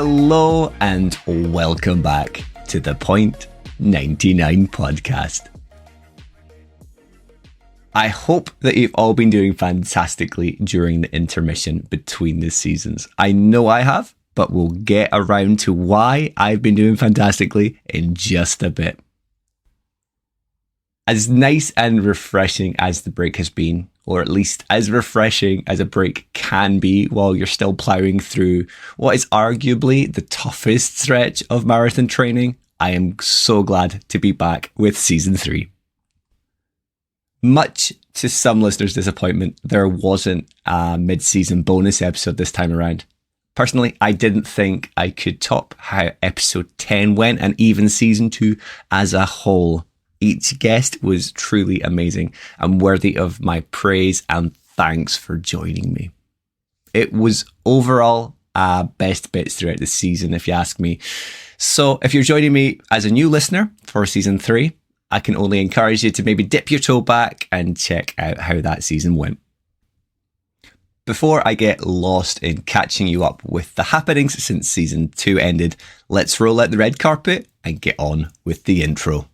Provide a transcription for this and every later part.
Hello and welcome back to the Point 99 podcast. I hope that you've all been doing fantastically during the intermission between the seasons. I know I have, but we'll get around to why I've been doing fantastically in just a bit. As nice and refreshing as the break has been, or at least as refreshing as a break can be while you're still ploughing through what is arguably the toughest stretch of marathon training, I am so glad to be back with season 3. Much to some listeners' disappointment, there wasn't a mid-season bonus episode this time around. Personally, I didn't think I could top how episode 10 went and even season 2 as a whole. Each guest was truly amazing and worthy of my praise and thanks for joining me. It was overall best bits throughout the season, if you ask me. So if you're joining me as a new listener for season 3, I can only encourage you to maybe dip your toe back and check out how that season went. Before I get lost in catching you up with the happenings since season 2 ended, let's roll out the red carpet and get on with the intro.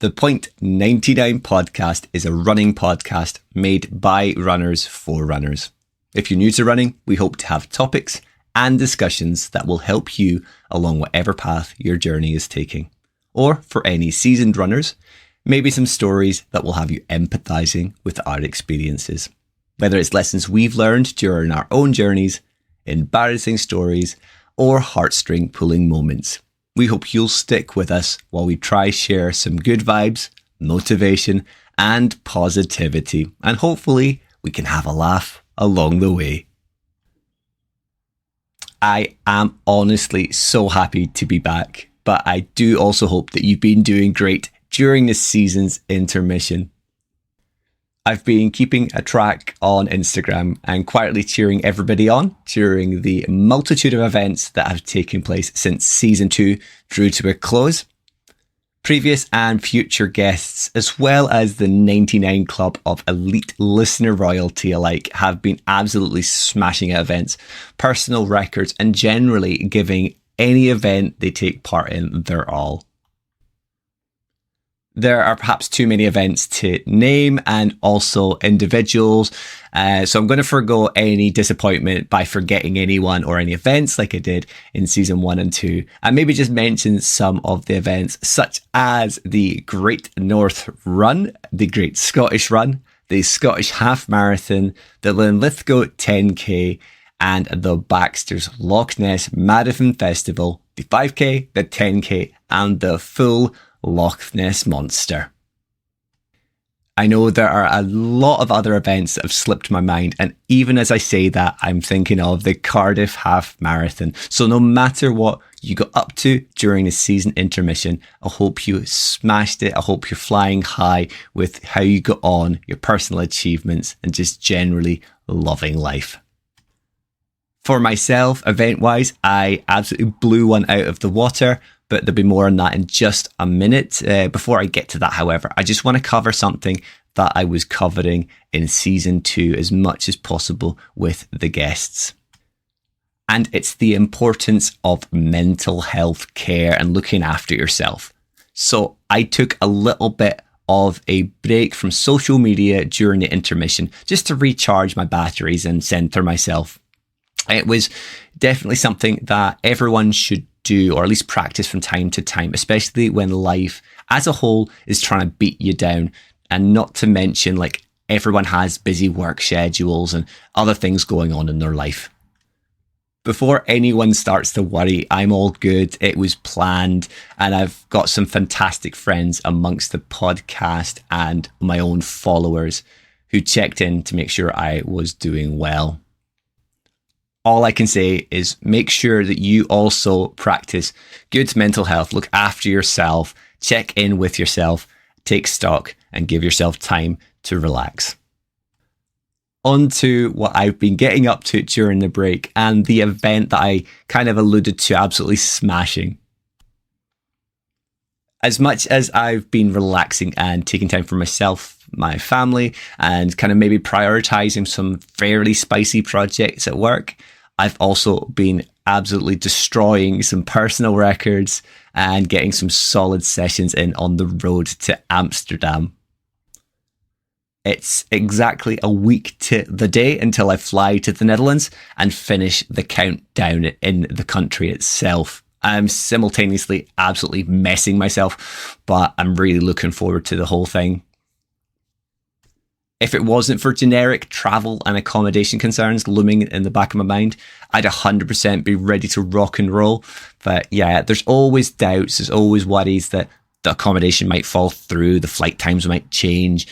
The Point 99 podcast is a running podcast made by runners for runners. If you're new to running, we hope to have topics and discussions that will help you along whatever path your journey is taking. Or for any seasoned runners, maybe some stories that will have you empathizing with our experiences. Whether it's lessons we've learned during our own journeys, embarrassing stories, or heartstring pulling moments. We hope you'll stick with us while we try share some good vibes, motivation, and positivity. And hopefully we can have a laugh along the way. I am honestly so happy to be back, but I do also hope that you've been doing great during this season's intermission. I've been keeping a track on Instagram and quietly cheering everybody on during the multitude of events that have taken place since season 2 drew to a close. Previous and future guests, as well as the 99 Club of elite listener royalty alike, have been absolutely smashing at events, personal records, and generally giving any event they take part in their all. There are perhaps too many events to name and also individuals. So I'm going to forgo any disappointment by forgetting anyone or any events like I did in season 1 and 2. And maybe just mention some of the events such as the Great North Run, the Great Scottish Run, the Scottish Half Marathon, the Linlithgow 10K, and the Baxter's Loch Ness Marathon Festival, the 5K, the 10K, and the full Loch Ness Monster. I know there are a lot of other events that have slipped my mind, and even as I say that, I'm thinking of the Cardiff Half Marathon. So no matter what you got up to during the season intermission, I hope you smashed it. I hope you're flying high with how you got on, your personal achievements, and just generally loving life. For myself, event-wise, I absolutely blew one out of the water, but there'll be more on that in just a minute. Before I get to that, however, I just want to cover something that I was covering in season 2 as much as possible with the guests. And it's the importance of mental health care and looking after yourself. So I took a little bit of a break from social media during the intermission just to recharge my batteries and center myself. It was definitely something that everyone should do, or at least practice from time to time, especially when life as a whole is trying to beat you down. And not to mention, like, everyone has busy work schedules and other things going on in their life. Before anyone starts to worry, I'm all good. It was planned, and I've got some fantastic friends amongst the podcast and my own followers who checked in to make sure I was doing well. All I can say is make sure that you also practice good mental health, look after yourself, check in with yourself, take stock, and give yourself time to relax. On to what I've been getting up to during the break and the event that I kind of alluded to absolutely smashing. As much as I've been relaxing and taking time for myself, my family, and kind of maybe prioritizing some fairly spicy projects at work, I've also been absolutely destroying some personal records and getting some solid sessions in on the road to Amsterdam. It's exactly a week to the day until I fly to the Netherlands and finish the countdown in the country itself. I'm simultaneously absolutely messing myself, but I'm really looking forward to the whole thing. If it wasn't for generic travel and accommodation concerns looming in the back of my mind, I'd 100% be ready to rock and roll. But yeah, there's always doubts. There's always worries that the accommodation might fall through, the flight times might change,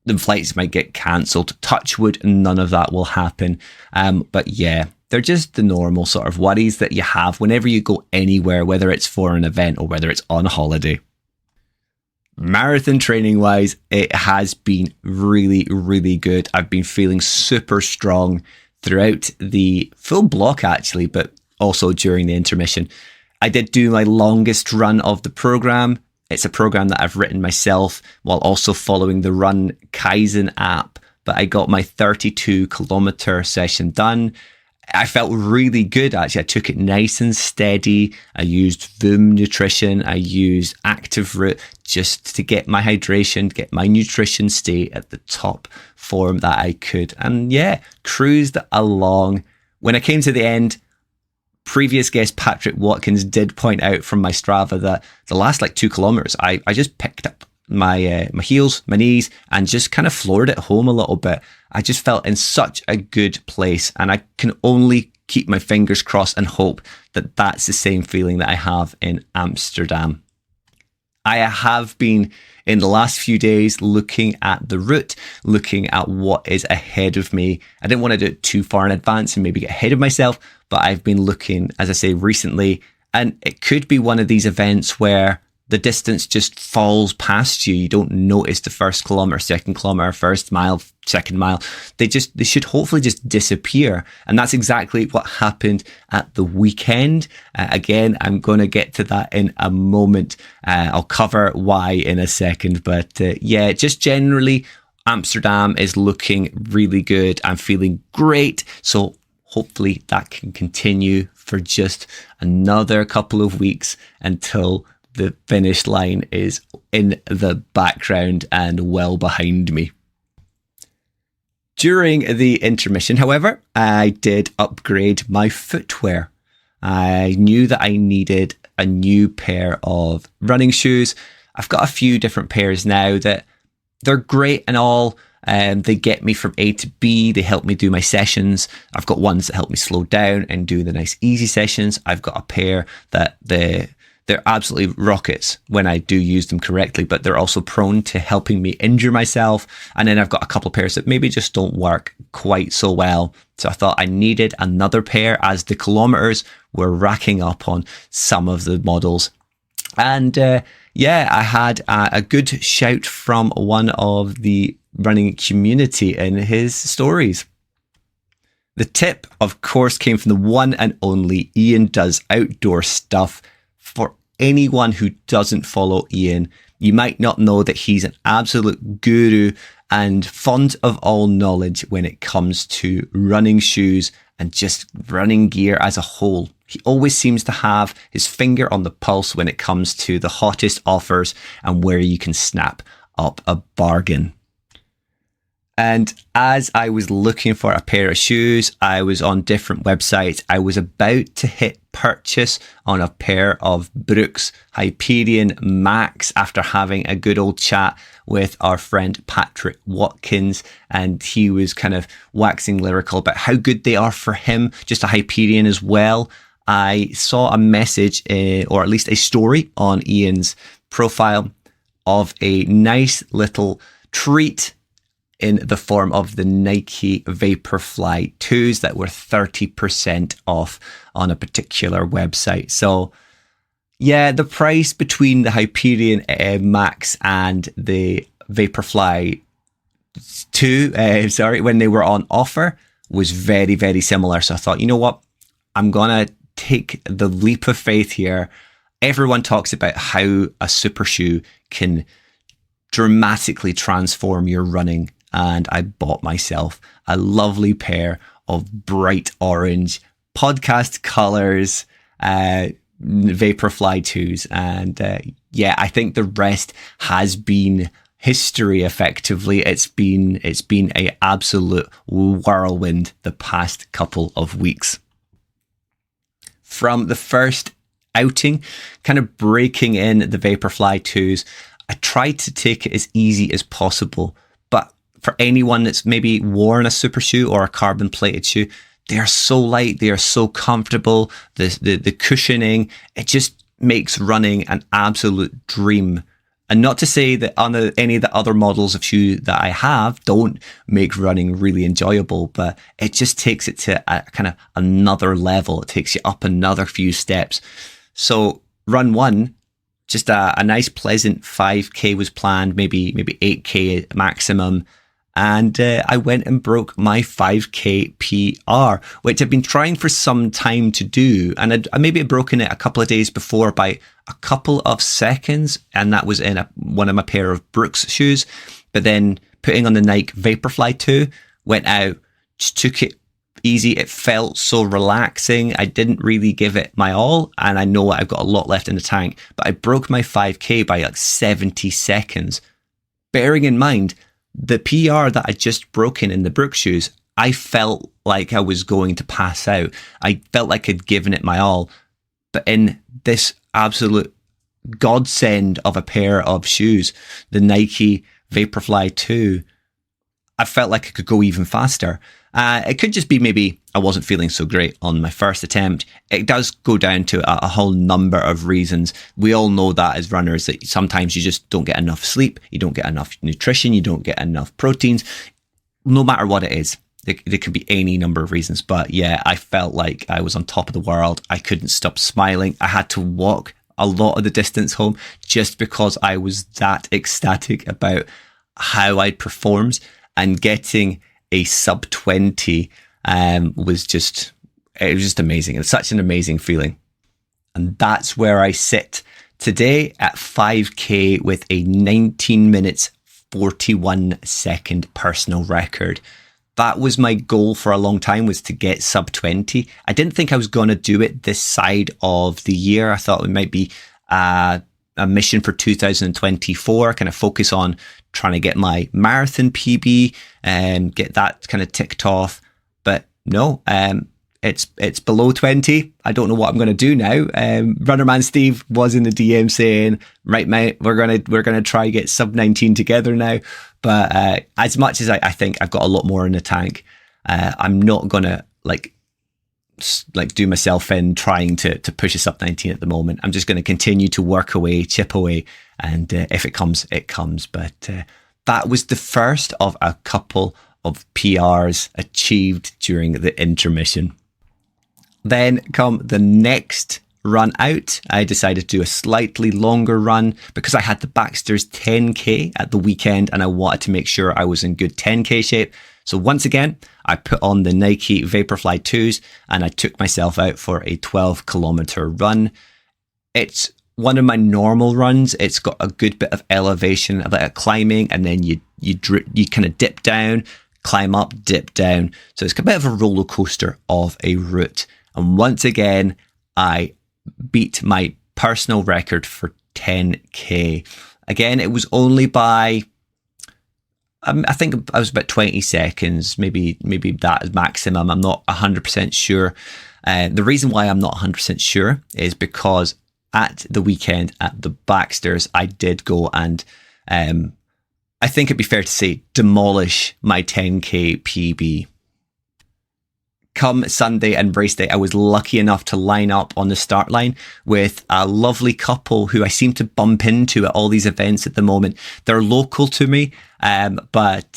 the flights might get cancelled. Touch wood, none of that will happen. But yeah, they're just the normal sort of worries that you have whenever you go anywhere, whether it's for an event or whether it's on holiday. Marathon training wise, it has been really, really good. I've been feeling super strong throughout the full block actually, but also during the intermission. I did do my longest run of the program. It's a program that I've written myself while also following the Run Kaizen app, but I got my 32-kilometer session done. I felt really good, actually. I took it nice and steady. I used VOOM nutrition. I used Active Root just to get my hydration, get my nutrition stay at the top form that I could. And yeah, cruised along. When I came to the end, previous guest Patrick Watkins did point out from my Strava that the last 2 kilometers, I just picked up my heels, my knees, and just kind of floored it home a little bit. I just felt in such a good place, and I can only keep my fingers crossed and hope that that's the same feeling that I have in Amsterdam. I have been in the last few days looking at the route, looking at what is ahead of me. I didn't want to do it too far in advance and maybe get ahead of myself, but I've been looking, as I say, recently, and it could be one of these events where the distance just falls past you. You don't notice the first kilometer, second kilometer, first mile, second mile. They should hopefully just disappear. And that's exactly what happened at the weekend. Again, I'm going to get to that in a moment. I'll cover why in a second. But yeah, just generally, Amsterdam is looking really good. I'm feeling great. So hopefully that can continue for just another couple of weeks until the finish line is in the background and well behind me. During the intermission, however, I did upgrade my footwear. I knew that I needed a new pair of running shoes. I've got a few different pairs now that they're great and all. They get me from A to B. They help me do my sessions. I've got ones that help me slow down and do the nice easy sessions. I've got a pair that they're absolutely rockets when I do use them correctly, but they're also prone to helping me injure myself. And then I've got a couple of pairs that maybe just don't work quite so well. So I thought I needed another pair as the kilometers were racking up on some of the models. And yeah, I had a good shout from one of the running community in his stories. The tip, of course, came from the one and only Ian Does Outdoor Stuff. For anyone who doesn't follow Ian, you might not know that he's an absolute guru and fond of all knowledge when it comes to running shoes and just running gear as a whole. He always seems to have his finger on the pulse when it comes to the hottest offers and where you can snap up a bargain. And as I was looking for a pair of shoes, I was on different websites. I was about to hit purchase on a pair of Brooks Hyperion Max after having a good old chat with our friend Patrick Watkins. And he was kind of waxing lyrical about how good they are for him, just a Hyperion as well. I saw a message, or at least a story on Ian's profile of a nice little treat in the form of the Nike Vaporfly 2s that were 30% off on a particular website. So yeah, the price between the Hyperion Max and the Vaporfly 2, when they were on offer was very, very similar. So I thought, you know what? I'm going to take the leap of faith here. Everyone talks about how a super shoe can dramatically transform your running. And I bought myself a lovely pair of bright orange podcast colors, Vaporfly 2s. And I think the rest has been history effectively. It's been a absolute whirlwind the past couple of weeks. From the first outing, kind of breaking in the Vaporfly 2s, I tried to take it as easy as possible. But for anyone that's maybe worn a super shoe or a carbon plated shoe, they are so light, they are so comfortable, the cushioning, it just makes running an absolute dream. And not to say that any of the other models of shoe that I have don't make running really enjoyable, but it just takes it to a kind of another level. It takes you up another few steps. So run one, just a nice pleasant 5K was planned, maybe 8K maximum. And I went and broke my 5K PR, which I've been trying for some time to do. And I maybe had broken it a couple of days before by a couple of seconds. And that was in one of my pair of Brooks shoes. But then putting on the Nike Vaporfly 2, went out, just took it easy. It felt so relaxing. I didn't really give it my all. And I know I've got a lot left in the tank. But I broke my 5K by like 70 seconds. Bearing in mind, the PR that I just broken in the Brooks shoes, I felt like I was going to pass out. I felt like I'd given it my all. But in this absolute godsend of a pair of shoes, the Nike Vaporfly 2, I felt like I could go even faster. It could just be maybe I wasn't feeling so great on my first attempt. It does go down to a whole number of reasons. We all know that as runners, that sometimes you just don't get enough sleep, you don't get enough nutrition, you don't get enough proteins, no matter what it is. There could be any number of reasons. But yeah, I felt like I was on top of the world. I couldn't stop smiling. I had to walk a lot of the distance home just because I was that ecstatic about how I'd performed, and getting a sub 20 was just amazing. It's such an amazing feeling. And that's where I sit today at 5K with a 19 minutes, 41 second personal record. That was my goal for a long time, was to get sub 20. I didn't think I was going to do it this side of the year. I thought it might be a mission for 2024, kind of focus on trying to get my marathon PB and get that kind of ticked off. But no, it's below 20. I don't know what I'm going to do now. Runnerman Steve was in the DM saying, right, mate, we're going to try get sub 19 together now. But as much as I think I've got a lot more in the tank, I'm not going to like do myself in trying to push a sub 19 at the moment. I'm just going to continue to work away, chip away, and if it comes, it comes. But that was the first of a couple of PRs achieved during the intermission. Then come the next run out, I decided to do a slightly longer run because I had the Baxter's 10K at the weekend and I wanted to make sure I was in good 10K shape. So once again, I put on the Nike Vaporfly 2s and I took myself out for a 12 kilometer run. It's one of my normal runs. It's got a good bit of elevation, a bit of climbing, and then you kind of dip down, climb up, dip down. So it's a bit of a roller coaster of a route. And once again, I beat my personal record for 10K. Again, it was only by, I think I was about 20 seconds, maybe that is maximum. I'm not 100% sure. The reason why I'm not 100% sure is because at the weekend at the Baxters, I did go and I think it'd be fair to say demolish my 10K PB. Come Sunday and race day, I was lucky enough to line up on the start line with a lovely couple who I seem to bump into at all these events at the moment. They're local to me, but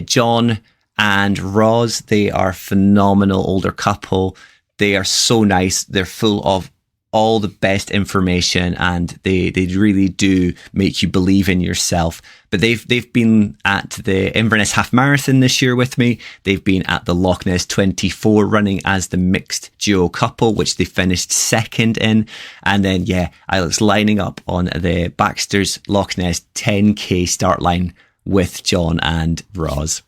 John and Roz, they are phenomenal older couple. They are so nice. They're full of all the best information and they really do make you believe in yourself. But they've been at the Inverness Half Marathon this year with me. They've been at the Loch Ness 24 running as the mixed duo couple, which they finished second in. And then, I was lining up on the Baxter's Loch Ness 10K start line with John and Roz.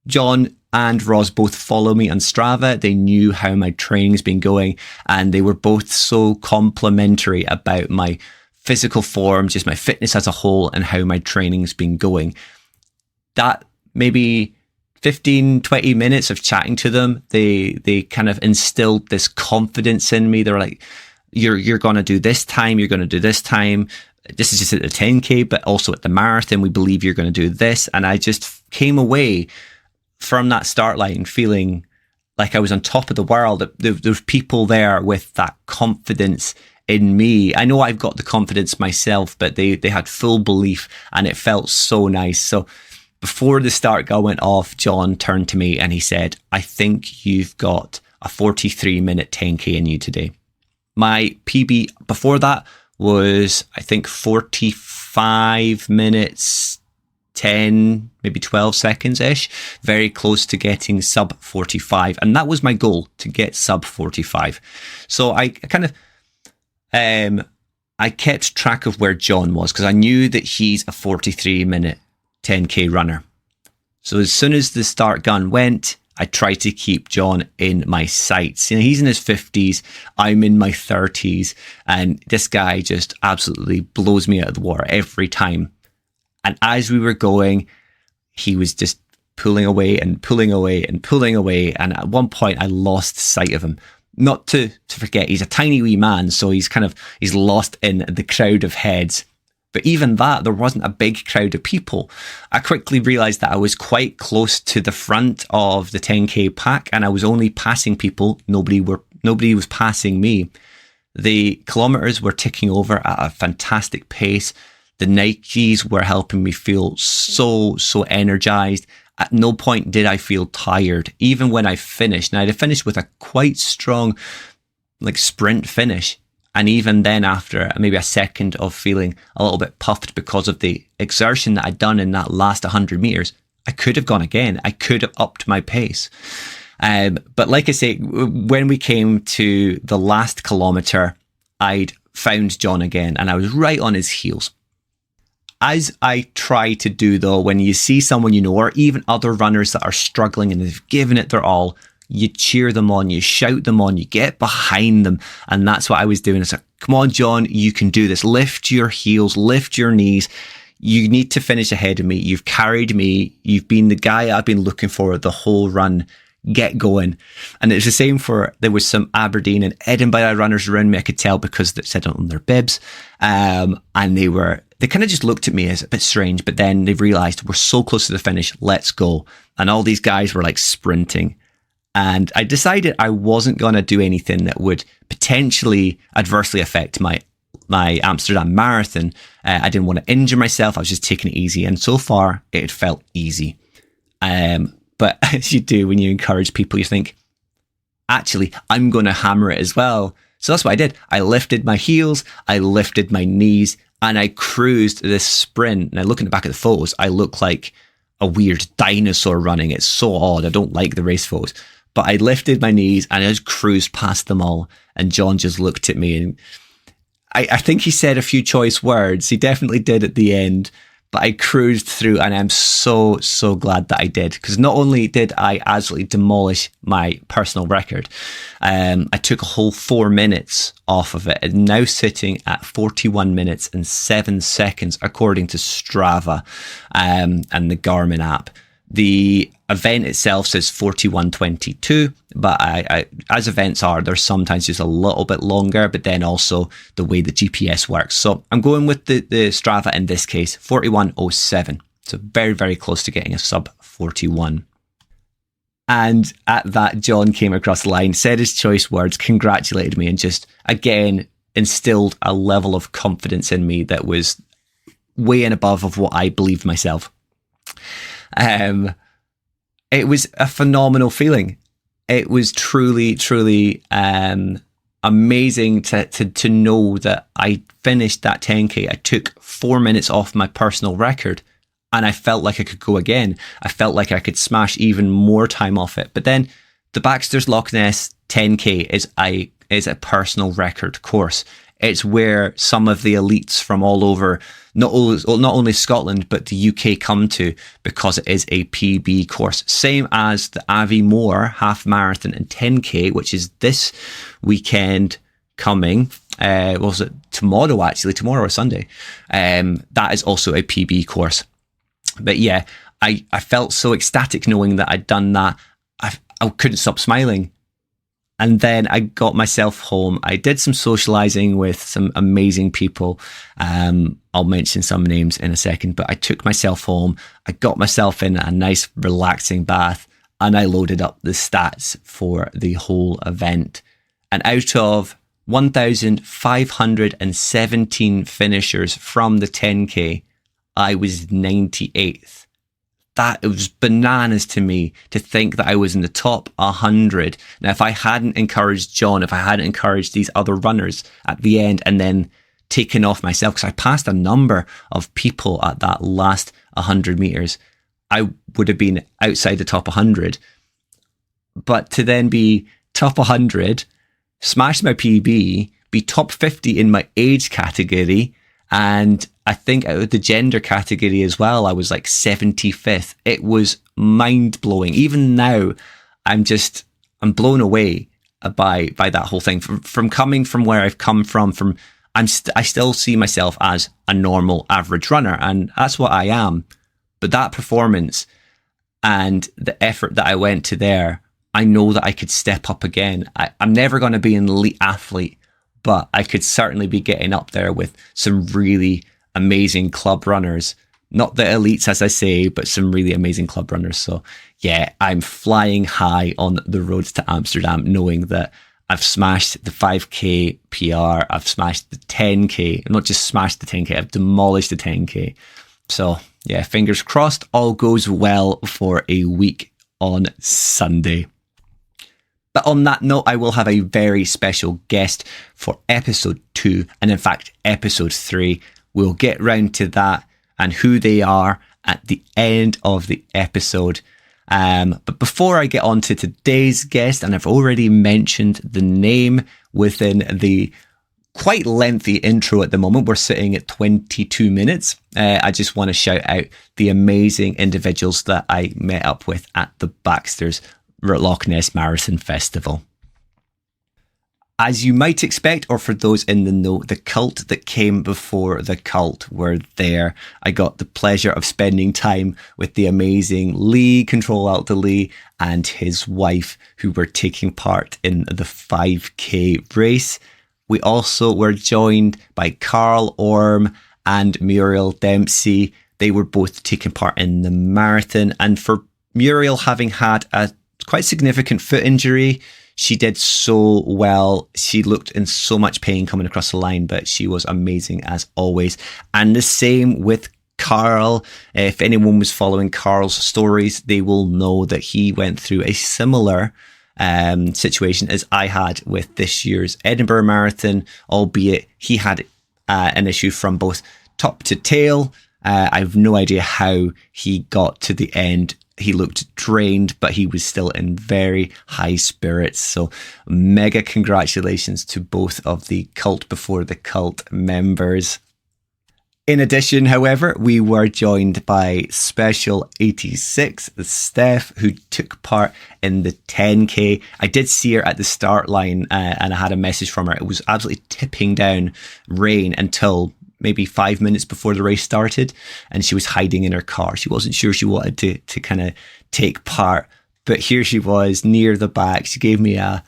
John and Roz both follow me on Strava. They knew how my training's been going, and they were both so complimentary about my physical form, just my fitness as a whole, and how my training's been going. That maybe 15, 20 minutes of chatting to them, they kind of instilled this confidence in me. They were like, you're going to do this time, you're going to do this time. This is just at the 10K, but also at the marathon, we believe you're going to do this. And I just came away from that start line feeling like I was on top of the world. There's people there with that confidence in me. I know I've got the confidence myself, but they had full belief, and it felt so nice. So before the start gun went off, John turned to me and he said, I think you've got a 43-minute 10K in you today. My PB before that was, I think, 45 minutes, 10, maybe 12 seconds-ish, very close to getting sub 45. And that was my goal, to get sub 45. So I kind of, I kept track of where John was, because I knew that he's a 43-minute 10K runner. So as soon as the start gun went, I tried to keep John in my sights. You know, he's in his 50s, I'm in my 30s, and this guy just absolutely blows me out of the water every time. And as we were going, he was just pulling away and pulling away and pulling away. And at one point, I lost sight of him. Not to forget, he's a tiny wee man, so he's lost in the crowd of heads. But even that, there wasn't a big crowd of people. I quickly realized that I was quite close to the front of the 10K pack, and I was only passing people. Nobody was passing me. The kilometers were ticking over at a fantastic pace. The Nikes were helping me feel so energized. At no point did I feel tired, even when I finished. Now, I finished with a quite strong, sprint finish. And even then, after maybe a second of feeling a little bit puffed because of the exertion that I'd done in that last 100 meters, I could have gone again. I could have upped my pace. But like I say, when we came to the last kilometer, I'd found John again, and I was right on his heels. As I try to do, though, when you see someone you know, or even other runners that are struggling and they've given it their all, you cheer them on, you shout them on, you get behind them. And that's what I was doing. It's like, come on, John, you can do this. Lift your heels, lift your knees. You need to finish ahead of me. You've carried me. You've been the guy I've been looking for the whole run. Get going. And it's the same there was some Aberdeen and Edinburgh runners around me. I could tell because they said it on their bibs. And they kind of just looked at me as a bit strange, but then they realized we're so close to the finish. Let's go. And all these guys were sprinting. And I decided I wasn't going to do anything that would potentially adversely affect my Amsterdam marathon. I didn't want to injure myself. I was just taking it easy. And so far, it felt easy. But as you do when you encourage people, you think, actually, I'm going to hammer it as well. So that's what I did. I lifted my heels, I lifted my knees, and I cruised this sprint. Now, looking back at the photos, I look like a weird dinosaur running. It's so odd. I don't like the race photos. But I lifted my knees and I just cruised past them all. And John just looked at me, and I think he said a few choice words. He definitely did at the end. But I cruised through, and I'm so glad that I did. Because not only did I absolutely demolish my personal record, I took a whole 4 minutes off of it. And now sitting at 41 minutes and 7 seconds, according to Strava and the Garmin app. The event itself says 41:22, but I as events are, they're sometimes just a little bit longer, but then also the way the GPS works. So I'm going with the Strava in this case, 41:07. So very, very close to getting a sub 41. And at that, John came across the line, said his choice words, congratulated me, and just, again, instilled a level of confidence in me that was way and above of what I believed myself. It was a phenomenal feeling. It was truly amazing to know that I finished that 10K. I took 4 minutes off my personal record, and I felt like I could go again. I felt like I could smash even more time off it. But then the Baxter's Loch Ness 10K is a personal record course. It's where some of the elites from all over, not only Scotland, but the UK come to, because it is a PB course. Same as the Aviemore half marathon and 10K, which is this weekend coming. Was it tomorrow, actually? Tomorrow or Sunday. That is also a PB course. But yeah, I felt so ecstatic knowing that I'd done that. I couldn't stop smiling. And then I got myself home. I did some socializing with some amazing people. I'll mention some names in a second, but I took myself home. I got myself in a nice relaxing bath, and I loaded up the stats for the whole event. And out of 1,517 finishers from the 10K, I was 98th. It was bananas to me to think that I was in the top 100. Now, if I hadn't encouraged John, if I hadn't encouraged these other runners at the end and then taken off myself, because I passed a number of people at that last 100 meters, I would have been outside the top 100. But to then be top 100, smash my PB, be top 50 in my age category, and I think out of the gender category as well, I was like 75th. It was mind blowing. Even now, I'm blown away by that whole thing. From coming from where I've come from, I still see myself as a normal average runner, and that's what I am. But that performance and the effort that I went to there, I know that I could step up again. I'm never going to be an elite athlete, but I could certainly be getting up there with some really amazing club runners. Not the elites, as I say, but some really amazing club runners. So yeah, I'm flying high on the road to Amsterdam, knowing that I've smashed the 5K PR. I've smashed the 10K. Not just smashed the 10K, I've demolished the 10K. So yeah, fingers crossed, all goes well for a week on Sunday. But on that note, I will have a very special guest for episode 2, and in fact, episode 3. We'll get round to that and who they are at the end of the episode. But before I get on to today's guest, and I've already mentioned the name within the quite lengthy intro at the moment, we're sitting at 22 minutes. I just want to shout out the amazing individuals that I met up with at the Baxter's Loch Ness Marathon Festival. As you might expect, or for those in the know, the cult that came before the cult were there. I got the pleasure of spending time with the amazing Lee, Control-Alt-Lee, and his wife, who were taking part in the 5K race. We also were joined by Carl Orm and Muriel Dempsey. They were both taking part in the marathon. And for Muriel, having had a quite significant foot injury, she did so well. She looked in so much pain coming across the line, but she was amazing as always. And the same with Carl. If anyone was following Carl's stories, they will know that he went through a similar situation as I had with this year's Edinburgh Marathon, albeit he had an issue from both top to tail. I have no idea how he got to the end. He looked drained, but he was still in very high spirits. So mega congratulations to both of the Cult Before the Cult members. In addition, however, we were joined by Special 86, Steph, who took part in the 10K. I did see her at the start line and I had a message from her. It was absolutely tipping down rain until maybe 5 minutes before the race started, and she was hiding in her car. She wasn't sure she wanted to kind of take part, but here she was near the back. She gave me a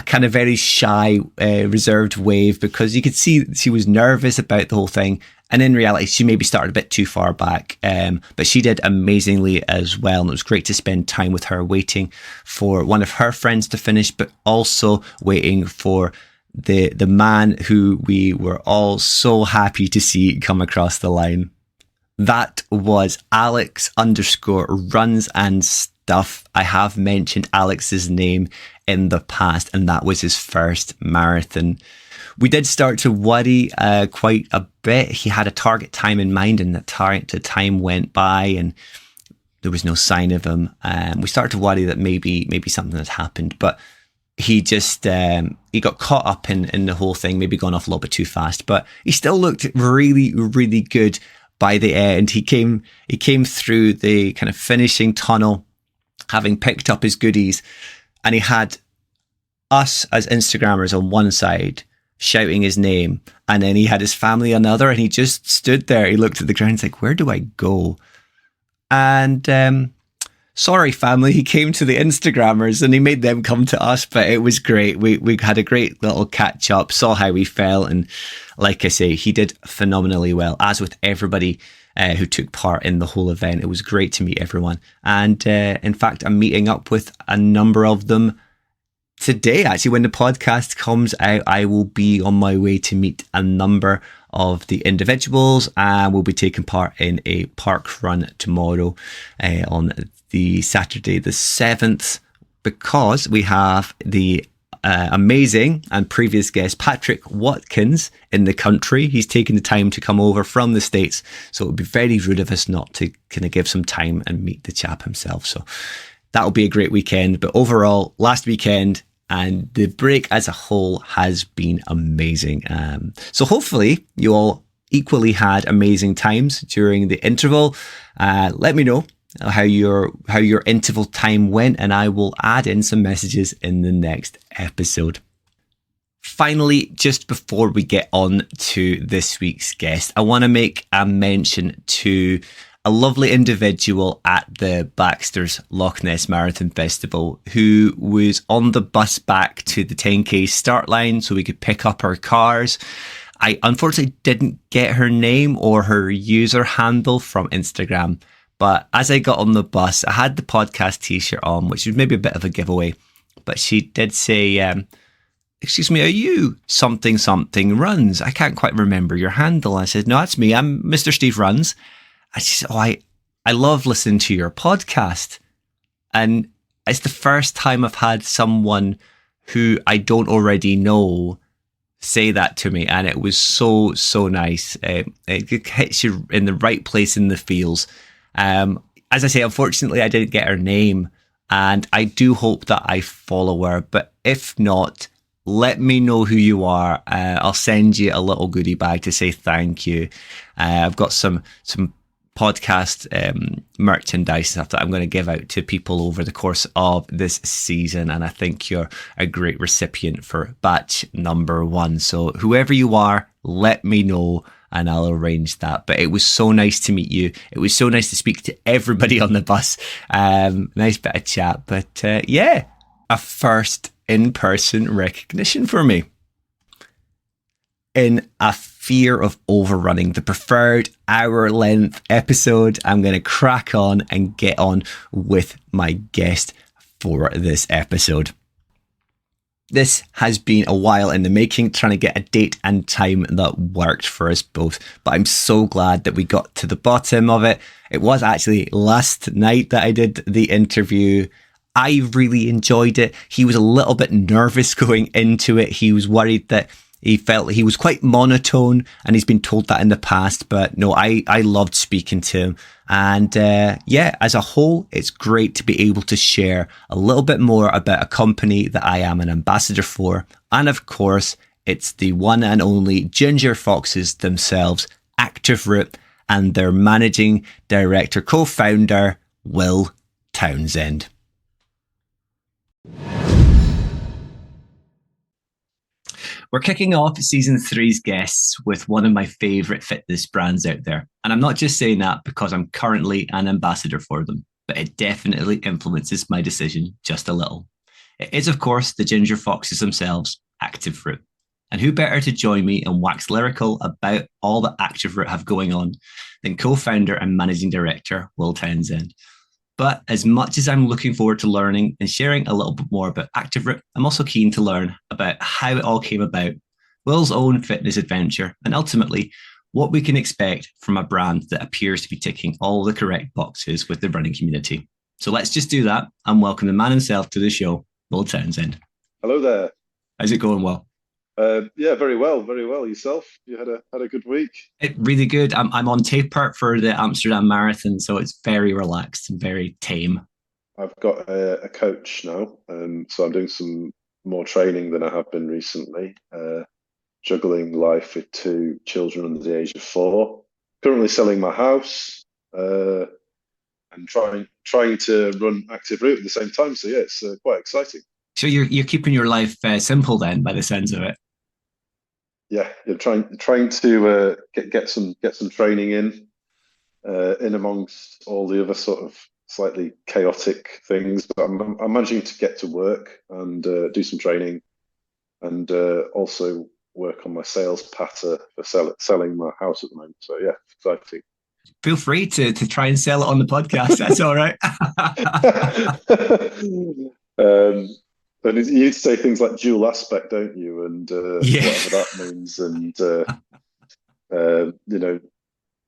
kind of very shy, reserved wave, because you could see she was nervous about the whole thing. And in reality, she maybe started a bit too far back, but she did amazingly as well. And it was great to spend time with her, waiting for one of her friends to finish, but also waiting for the man who we were all so happy to see come across the line. That was Alex_runs and stuff. I have mentioned Alex's name in the past, and that was his first marathon. We did start to worry quite a bit. He had a target time in mind, and the time went by and there was no sign of him. We started to worry that maybe something had happened, but he just he got caught up in the whole thing, maybe gone off a little bit too fast, but he still looked really, really good by the end. He came through the kind of finishing tunnel, having picked up his goodies, and he had us as Instagrammers on one side shouting his name, and then he had his family on the other, and he just stood there. He looked at the ground, he's like, where do I go? And sorry, family, he came to the Instagrammers and he made them come to us, but it was great. We had a great little catch up, saw how he felt, and like I say, he did phenomenally well, as with everybody who took part in the whole event. It was great to meet everyone. And in fact, I'm meeting up with a number of them today. Actually, when the podcast comes out, I will be on my way to meet a number of the individuals, and we'll be taking part in a park run tomorrow on the Saturday the 7th, because we have the amazing and previous guest Patrick Watkins in the country. He's taken the time to come over from the States, so it would be very rude of us not to kind of give some time and meet the chap himself. So that'll be a great weekend. But overall, last weekend and the break as a whole has been amazing. So hopefully you all equally had amazing times during the interval. Let me know how your interval time went, and I will add in some messages in the next episode. Finally, just before we get on to this week's guest, I want to make a mention to a lovely individual at the Baxter's Loch Ness Marathon Festival who was on the bus back to the 10K start line so we could pick up our cars. I unfortunately didn't get her name or her user handle from Instagram, but as I got on the bus, I had the podcast t-shirt on, which was maybe a bit of a giveaway, but she did say, excuse me, are you something runs? I can't quite remember your handle. I said, no, that's me. I'm Mr. Steve Runs. And she said, oh, I love listening to your podcast. And it's the first time I've had someone who I don't already know say that to me. And it was so, so nice. It hits you in the right place in the feels. As I say, unfortunately, I didn't get her name. And I do hope that I follow her. But if not, let me know who you are. I'll send you a little goodie bag to say thank you. I've got some podcast merchandise stuff that I'm going to give out to people over the course of this season, and I think you're a great recipient for batch number 1. So whoever you are, let me know and I'll arrange that. But it was so nice to meet you. It was so nice to speak to everybody on the bus. Nice bit of chat, but yeah, a first in-person recognition for me. In a fear of overrunning the preferred hour-length episode, I'm going to crack on and get on with my guest for this episode. This has been a while in the making, trying to get a date and time that worked for us both, but I'm so glad that we got to the bottom of it. It was actually last night that I did the interview. I really enjoyed it. He was a little bit nervous going into it. He was worried that he felt he was quite monotone, and he's been told that in the past. But no, I loved speaking to him. And yeah, as a whole, it's great to be able to share a little bit more about a company that I am an ambassador for. And of course, it's the one and only Ginger Foxes themselves, Active Root, and their managing director, co-founder, Will Townsend. We're kicking off season 3's guests with one of my favourite fitness brands out there. And I'm not just saying that because I'm currently an ambassador for them, but it definitely influences my decision just a little. It is, of course, the Ginger Foxes themselves, Active Root. And who better to join me and wax lyrical about all that Active Root have going on than co-founder and managing director, Will Townsend. But as much as I'm looking forward to learning and sharing a little bit more about Active Root, I'm also keen to learn about how it all came about, Will's own fitness adventure, and ultimately what we can expect from a brand that appears to be ticking all the correct boxes with the running community. So let's just do that and welcome the man himself to the show, Will Townsend. Hello there. How's it going, Will? Yeah, very well, very well. Yourself? You had a good week? Really good. I'm on taper for the Amsterdam Marathon, so it's very relaxed and very tame. I've got a coach now, so I'm doing some more training than I have been recently. Juggling life with two children under the age of 4. Currently selling my house, and trying to run active route at the same time. So yeah, it's quite exciting. So you're keeping your life simple then, by the sense of it. Yeah, you're trying to get some training in amongst all the other sort of slightly chaotic things. But I'm managing to get to work and do some training and also work on my sales patter for selling my house at the moment. So yeah, it's exciting. Feel free to try and sell it on the podcast. That's all right. um, and you need to say things like dual aspect, don't you? And Yeah. whatever that means, and you know,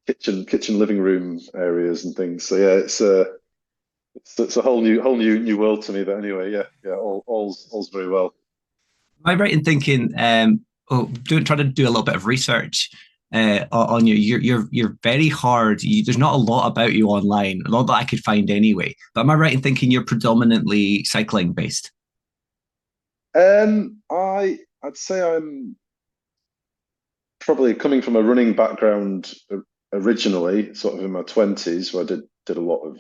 kitchen, living room areas and things. So yeah, it's a whole new world to me. But anyway, yeah, all's very well. Am I right in thinking? Try to do a little bit of research on you. You're very hard. There's not a lot about you online, not that I could find anyway. But am I right in thinking you're predominantly cycling based? I'd say I'm probably coming from a running background originally, sort of in my 20s, where I did a lot of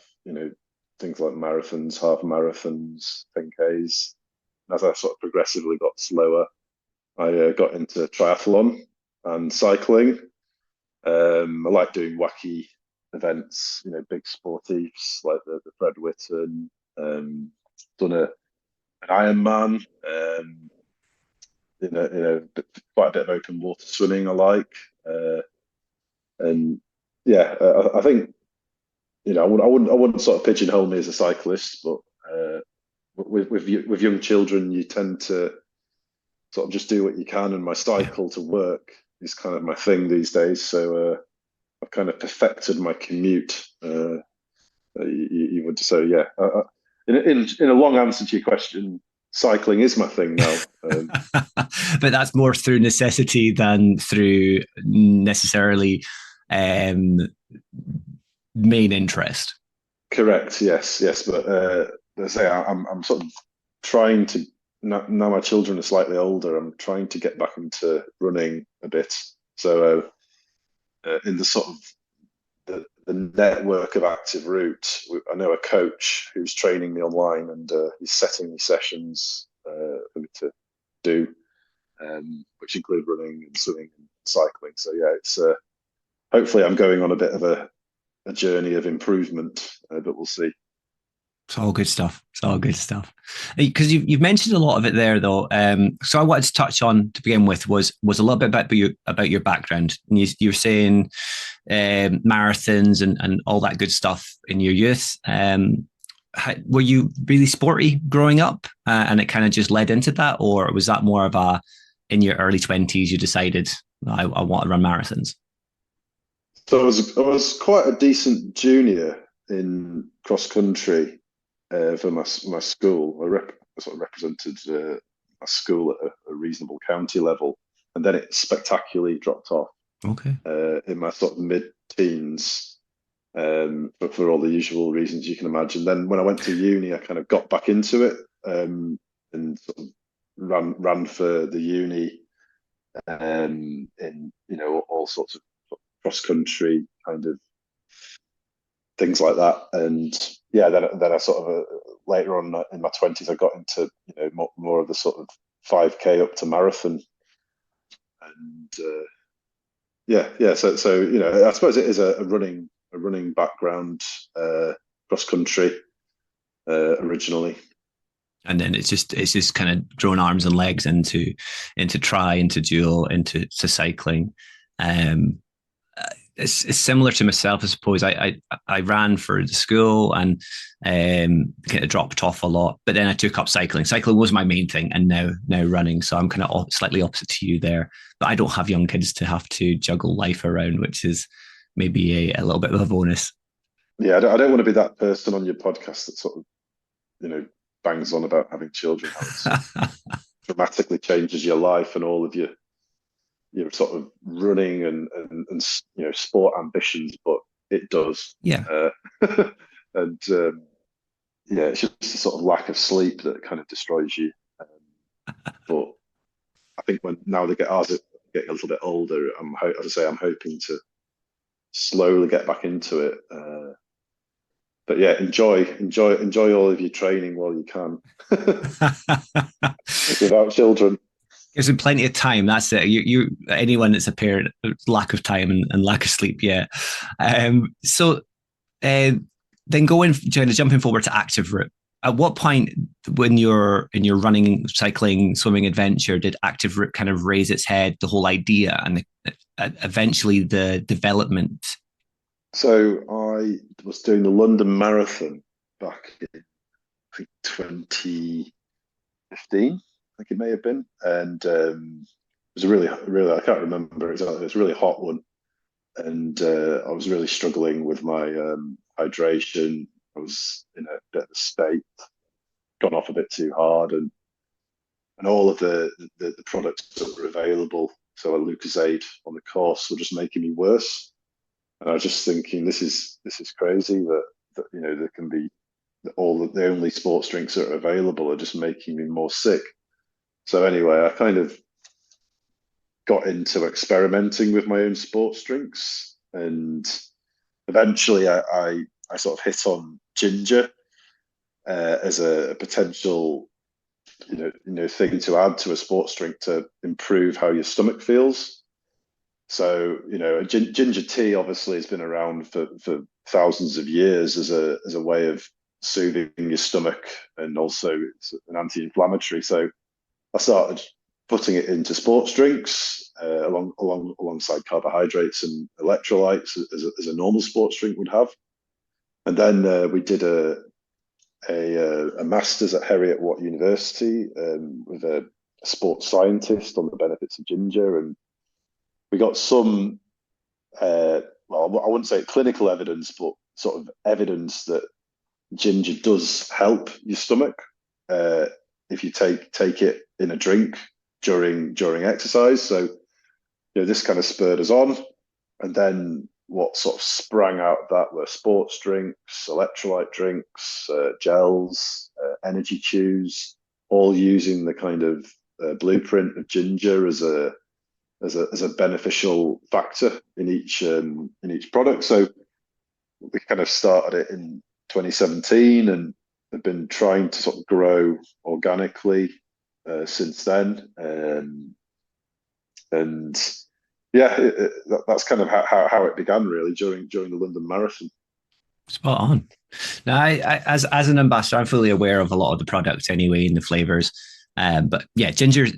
things like marathons, half marathons, 10Ks. As I sort of progressively got slower, I got into triathlon and cycling. I like doing wacky events, big sportives like the Fred Whitten. Done an Ironman. Quite a bit of open water swimming I like. And yeah, I think I wouldn't sort of pigeonhole me as a cyclist, but with young children, you tend to sort of just do what you can, and my Yeah. cycle to work is kind of my thing these days. So I've kind of perfected my commute. You would say, yeah. In a long answer to your question, cycling is my thing now. But that's more through necessity than through necessarily um, main interest. Correct. Yes. Yes. But as I say, I'm sort of trying to now my children are slightly older. I'm trying to get back into running a bit. So in the sort of the network of active route, I know a coach who's training me online, and he's setting me sessions for me to do, which include running and swimming and cycling. So yeah, it's hopefully I'm going on a bit of a journey of improvement, but we'll see. It's all good stuff. It's all good stuff. Because you've mentioned a lot of it there, though. So I wanted to touch on to begin with was a little bit about your background. And you were saying marathons and all that good stuff in your youth. Were you really sporty growing up, and it kind of just led into that, or was that more of a in your early 20s you decided I want to run marathons? So I was quite a decent junior in cross country for my school. I sort of represented my school at a reasonable county level, and then it spectacularly dropped off Okay. in my sort of mid-teens, for all the usual reasons you can imagine. Then when I went to uni, I kind of got back into it, and sort of ran for the uni, in all sorts of cross country kind of things like that. And yeah, then I sort of later on in my 20s, I got into more of the sort of 5K up to marathon, and yeah. So I suppose it is a running background, cross country originally. And then it's just kind of drawn arms and legs into try into dual into cycling. Um, it's similar to myself, I suppose. I ran for the school and kind of dropped off a lot, but then I took up cycling. Cycling was my main thing, and now running. So I'm kind of slightly opposite to you there. But I don't have young kids to have to juggle life around, which is maybe a little bit of a bonus. Yeah, I don't want to be that person on your podcast that sort of bangs on about having children, how it sort of dramatically changes your life and all of your sort of running and sport ambitions, but it does. Yeah. Uh, and yeah, it's just a sort of lack of sleep that kind of destroys you. But I think when now they get ours getting a little bit older, as I say, I'm hoping to slowly get back into it. But yeah, enjoy all of your training while you can without children. Gives him plenty of time. That's it. Anyone that's a parent, lack of time and lack of sleep. Yeah. So uh, then jumping forward to active route. At what point, when you're in your running, cycling, swimming adventure, did active route kind of raise its head? The whole idea and eventually the development. So I was doing the London Marathon back in I think 2015, I think it may have been, and it was a really I can't remember exactly. It was a really hot one, and I was really struggling with my hydration. I was in a bit of a state, gone off a bit too hard, and all of the products that were available, so a Lucozade on the course, were just making me worse. And I was just thinking, this is crazy that there can be the only sports drinks that are available are just making me more sick. So anyway, I kind of got into experimenting with my own sports drinks, and eventually I sort of hit on ginger as a potential thing to add to a sports drink to improve how your stomach feels. So ginger tea obviously has been around for thousands of years as a way of soothing your stomach, and also it's an anti-inflammatory. So I started putting it into sports drinks alongside carbohydrates and electrolytes as a normal sports drink would have. And then we did a master's at Heriot Watt University with a sports scientist on the benefits of ginger, and we got some well, I wouldn't say clinical evidence, but sort of evidence that ginger does help your stomach uh, if you take it in a drink during exercise. So this kind of spurred us on, and then what sort of sprang out of that were sports drinks, electrolyte drinks, gels, energy chews, all using the kind of blueprint of ginger as a beneficial factor in each product. So we kind of started it in 2017 and have been trying to sort of grow organically since then. And yeah, that's kind of how it began really during the London Marathon. Spot on. Now, as an ambassador, I'm fully aware of a lot of the products anyway and the flavors. But yeah, ginger's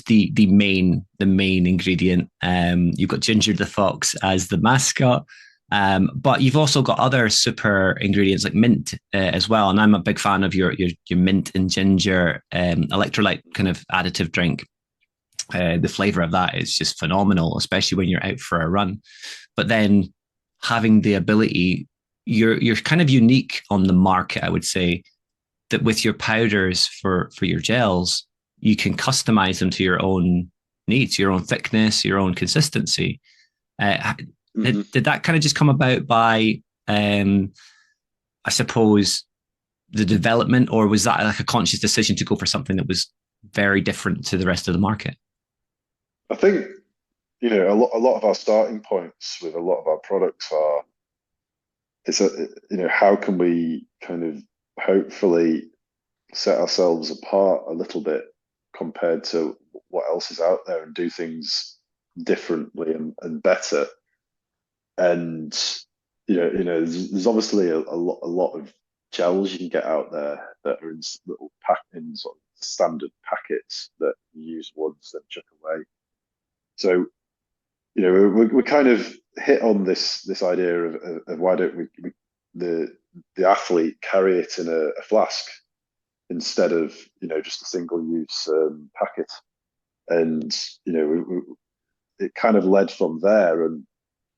the main ingredient. You've got Ginger the Fox as the mascot. But you've also got other super ingredients like mint as well. And I'm a big fan of your mint and ginger electrolyte kind of additive drink. The flavor of that is just phenomenal, especially when you're out for a run. But then having the ability, you're kind of unique on the market, I would say, that with your powders for your gels, you can customize them to your own needs, your own thickness, your own consistency. Uh, Mm-hmm. did that kind of just come about by, I suppose, the development, or was that like a conscious decision to go for something that was very different to the rest of the market? I think a lot of our starting points with a lot of our products are how can we kind of hopefully set ourselves apart a little bit compared to what else is out there and do things differently and better. And there's obviously a lot of gels you can get out there that are in little in sort of standard packets that you use once then chuck away. So we kind of hit on this idea of why don't the the athlete carry it in a flask instead of just a single use packet. And it kind of led from there. And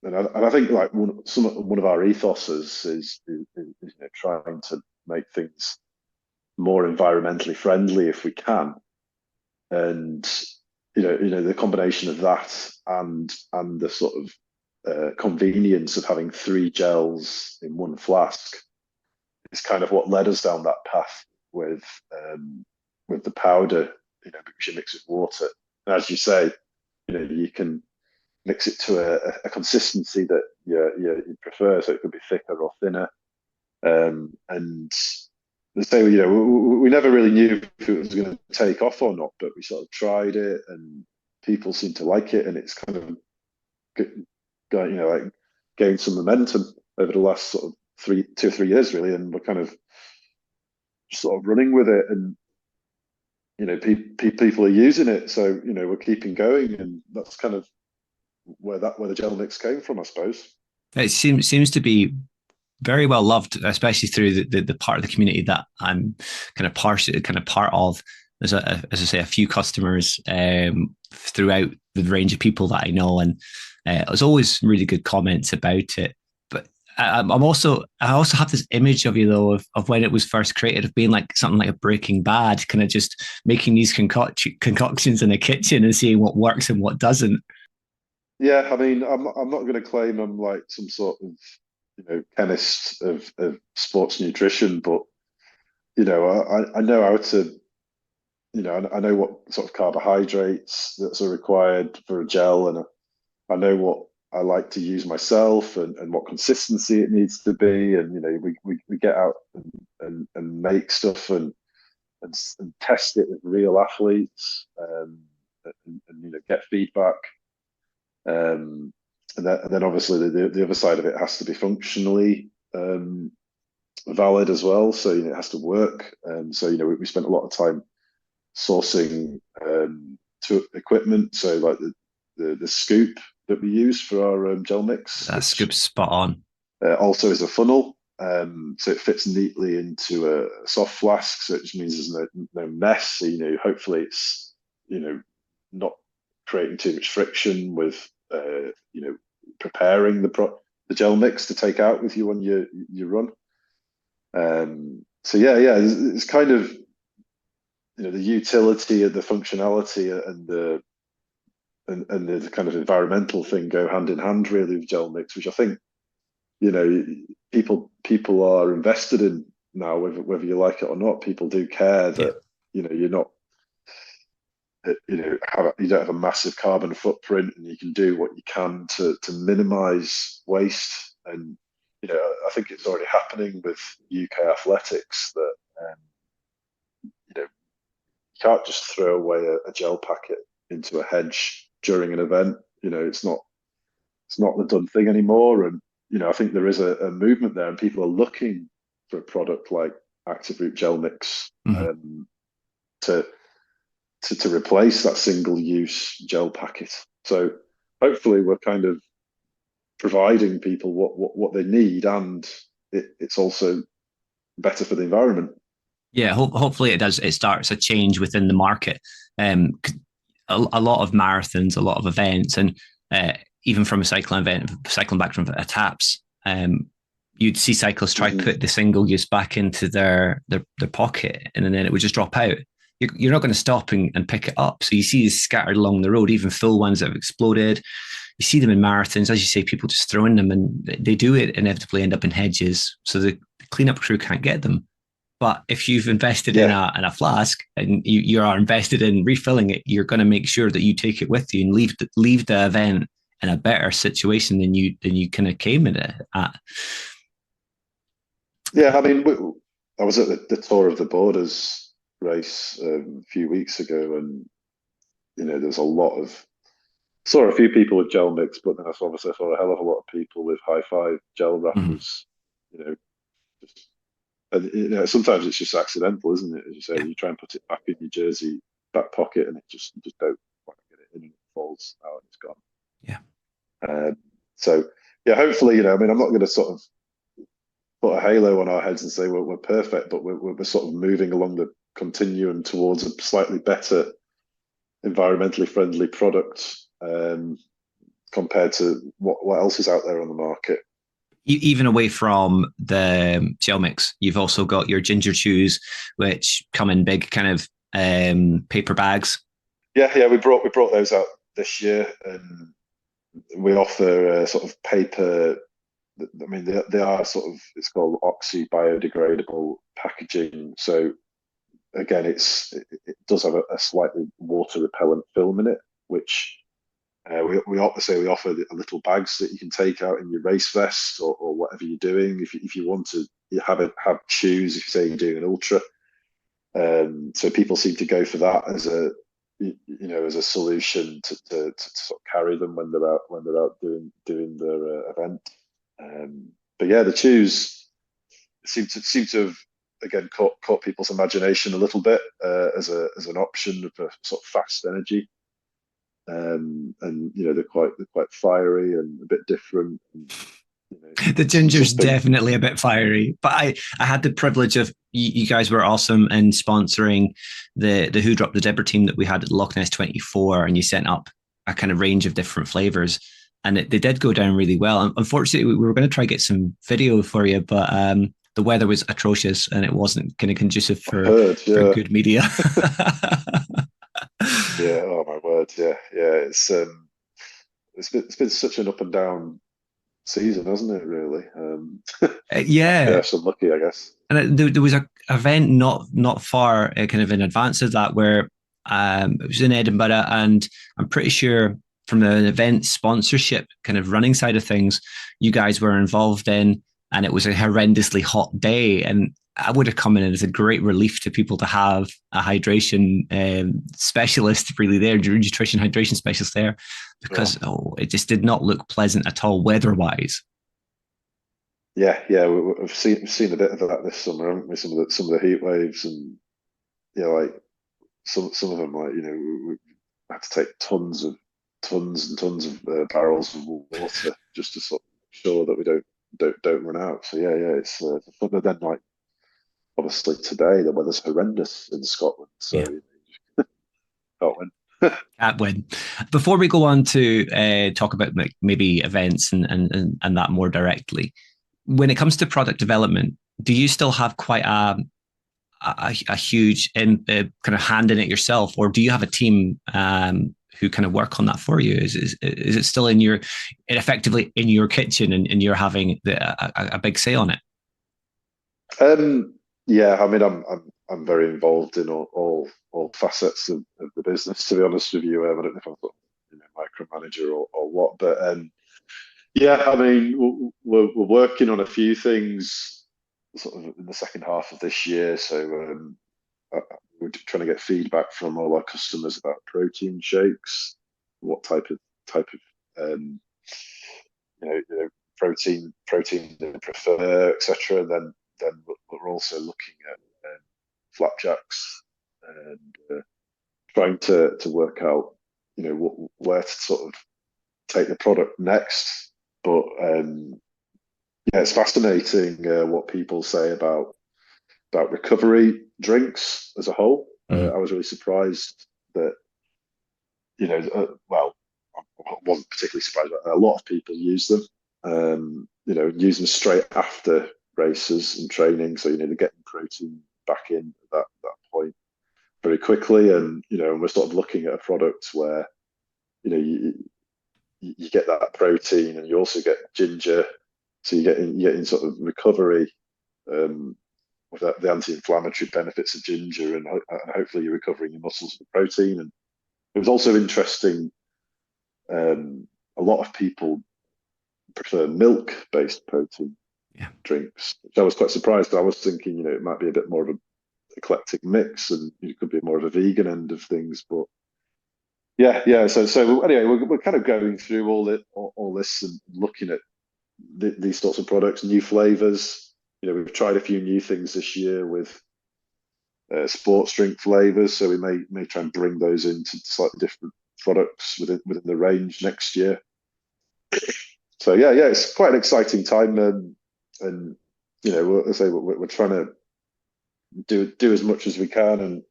I think like one of our ethoses is trying to make things more environmentally friendly if we can. And the combination of that and the sort of convenience of having three gels in one flask is kind of what led us down that path with the powder we should mix with water. And as you say, you can mix it to a consistency that you prefer. So it could be thicker or thinner. And they say, we never really knew if it was going to take off or not, but we sort of tried it, and people seem to like it, and it's kind of got, like gained some momentum over the last sort of 2 or 3 years, really, and we're kind of sort of running with it, and people are using it, so we're keeping going, and that's kind of where the gel mix came from, I suppose. It seems to be very well loved, especially through the part of the community that I'm kind of part of. There's as I say, a few customers throughout the range of people that I know, and there's always really good comments about it. But I also have this image of you though of when it was first created of being like something like a Breaking Bad, kind of just making these concoctions in a kitchen and seeing what works and what doesn't. Yeah, I mean, I'm not going to claim I'm like some sort of chemist of sports nutrition, but I know how to I know what sort of carbohydrates that are required for a gel, and I know what I like to use myself, and what consistency it needs to be, and we get out and make stuff, and test it with real athletes, and get feedback, um, and then obviously the other side of it has to be functionally valid as well. So it has to work. So we spent a lot of time sourcing to equipment. So like the scoop that we use for our gel mix, That which scoop's spot on. also is a funnel. So it fits neatly into a soft flask. So it just means there's no mess. So, hopefully it's not creating too much friction with preparing the gel mix to take out with you on your run. So yeah, it's kind of the utility and the functionality and the kind of environmental thing go hand in hand really with gel mix, which I think people are invested in now, whether you like it or not. People do care Yeah. that you're not you don't have a massive carbon footprint, and you can do what you can to minimize waste. And I think it's already happening with UK athletics that you can't just throw away a gel packet into a hedge during an event. It's not the done thing anymore. And I think there is a movement there, and people are looking for a product like Active Root Gel Mix, Mm-hmm. to replace that single use gel packet. So hopefully we're kind of providing people what they need, and it's also better for the environment. Yeah, hopefully it does. It starts a change within the market. A lot of marathons, a lot of events, and even from a cycling event, cycling back from a TAPS, you'd see cyclists try to Mm-hmm. put the single use back into their pocket, and then it would just drop out. You're not going to stop and pick it up. So you see these scattered along the road, even full ones that have exploded. You see them in marathons, as you say, people just throwing them, and they do it inevitably end up in hedges. So the cleanup crew can't get them. But if you've invested in Yeah, a flask and you are invested in refilling it, you're going to make sure that you take it with you and leave the event in a better situation than you kind of came in it at. yeah. I mean, I was at the Tour of the Borders race a few weeks ago, and there's a lot of saw a few people with gel mix, but then obviously I saw a hell of a lot of people with high five gel Mm-hmm. wrappers. You know, just and sometimes it's just accidental, isn't it? As you say, Yeah, you try and put it back in your jersey back pocket, and you just don't quite get it in, and it falls out and it's gone. yeah. So yeah, hopefully, I mean, I'm not going to sort of put a halo on our heads and say we're perfect, but we're sort of moving along the continuum towards a slightly better environmentally friendly product, compared to what else is out there on the market. Even away from the gel mix, you've also got your ginger chews, which come in big kind of paper bags. Yeah, we brought those out this year, and we offer a sort of paper. I mean, they are sort of, it's called oxy biodegradable packaging. So again, it does have a slightly water repellent film in it, which we offer a little bags that you can take out in your race vest or whatever you're doing. If you want to have shoes, if you say you're doing an ultra, so people seem to go for that as as a solution to sort of carry them when they're out doing their event. But yeah, the shoes seem to have again caught people's imagination a little bit as an option for sort of fast energy. And they're quite fiery and a bit different. And, The ginger's something definitely a bit fiery, but I had the privilege of you guys were awesome in sponsoring the Who Dropped the Dibber team that we had at Loch Ness 24, and you sent up a kind of range of different flavors, and they did go down really well. Unfortunately, we were going to try to get some video for you, but the weather was atrocious and it wasn't kind of conducive heard, for yeah, good media. yeah. Oh my word, yeah, yeah. It's been such an up and down season, hasn't it? Really. Yeah, Yeah, so lucky, I guess. and there was a event not far, kind of in advance of that, where it was in Edinburgh, and I'm pretty sure from the event sponsorship kind of running side of things, you guys were involved in, and it was a horrendously hot day, and I would have come in as a great relief to people to have a hydration specialist really there, nutrition hydration specialist there, Yeah, because it just did not look pleasant at all weather wise. yeah, yeah. We've seen a bit of that this summer, haven't we? Some of the heat waves, and like some of them, like we had to take tons and tons of barrels of water just to sort of make sure that we don't run out. So yeah, yeah, it's but then like obviously today the weather's horrendous in Scotland, so Yeah. you can't win. At win. Before we go on to talk about maybe events and that more directly, when it comes to product development, do you still have quite a huge kind of hand in it yourself, or do you have a team who kind of work on that for you? Is it still effectively in your kitchen, and you're having a big say on it? Yeah, I mean, I'm very involved in all facets of the business. To be honest with you, I don't know if I'm sort of, micromanager or what, but yeah, I mean, we're working on a few things sort of in the second half of this year. So we're trying to get feedback from all our customers about protein shakes, what type of protein they prefer, etc. And then we're also looking at flapjacks and trying to work out where to sort of take the product next. But yeah, it's fascinating what people say about recovery drinks as a whole. Mm-hmm. I was really surprised that well, I wasn't particularly surprised, but a lot of people use them. Use them straight after races and training, so they're getting protein back in at that point very quickly. And we're sort of looking at a product where you get that protein and you also get ginger, so you're getting sort of recovery with the anti-inflammatory benefits of ginger, and hopefully you're recovering your muscles with protein. And it was also interesting. A lot of people prefer milk-based protein Yeah. drinks, which I was quite surprised. I was thinking, it might be a bit more of an eclectic mix, and it could be more of a vegan end of things. But yeah, yeah. So anyway, we're kind of going through all this and looking at these sorts of products, new flavors. We've tried a few new things this year with sports drink flavors, so we may try and bring those into slightly different products within the range next year. So yeah, yeah, it's quite an exciting time, and as I say, we're trying to do as much as we can and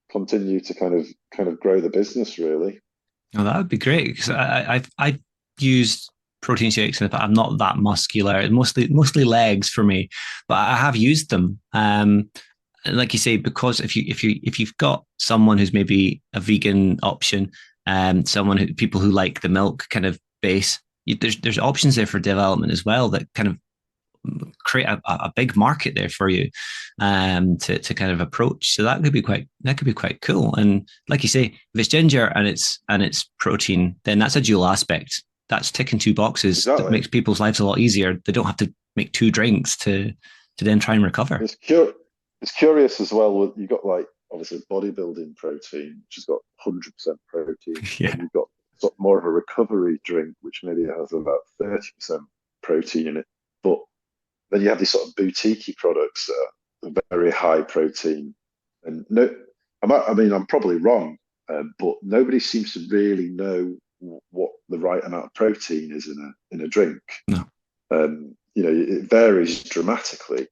continue to kind of grow the business really. Oh, that would be great, because I've used protein shakes, and I'm not that muscular. Mostly legs for me, but I have used them. Like you say, because if you've got someone who's maybe a vegan option, people who like the milk kind of base, there's options there for development as well that kind of create a big market there for you to kind of approach. So that could be quite cool. And like you say, if it's ginger and it's protein, then that's a dual aspect. That's ticking two boxes that Exactly. makes people's lives a lot easier. They don't have to make two drinks to then try and recover. It's curious as well. You've got like obviously bodybuilding protein, which has got 100% protein. Yeah. Then you've got sort of more of a recovery drink, which maybe has about 30% protein in it. But then you have these sort of boutique products that are very high protein. And no, I mean, I'm probably wrong, but nobody seems to really know what the right amount of protein is in a drink. No. It varies dramatically,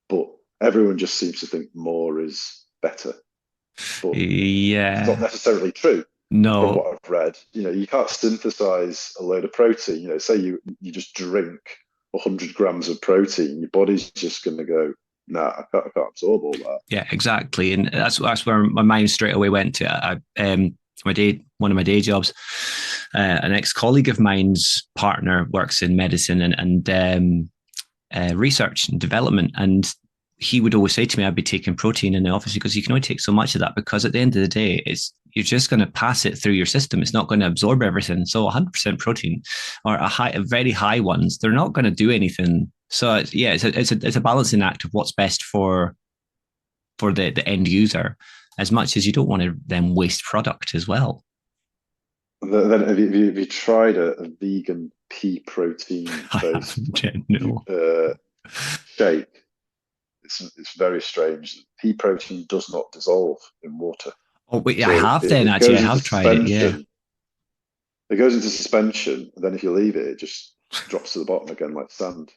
but everyone just seems to think more is better. But it's not Yeah. necessarily true from No. what I've read. You can't synthesize a load of protein. Say you just drink 100 grams of protein, your body's just going to go, nah, I can't absorb all that. Yeah, exactly. And that's where my mind straight away went to. One of my day jobs, an ex colleague of mine's partner works in medicine and research and development, and he would always say to me, I'd be taking protein in the office because you can only take so much of that because at the end of the day, you're just going to pass it through your system. It's not going to absorb everything. So 100% protein or a very high ones, they're not going to do anything. So it's a balancing act of what's best for the end user, as much as you don't want to then waste product as well. Then have you tried a vegan pea protein I based haven't, no. shake? It's very strange. Pea protein does not dissolve in water, Oh wait, I so have it, then it actually. I goes into have tried it. Yeah. suspension. It goes into suspension, and then if you leave it, it just drops to the bottom again like sand.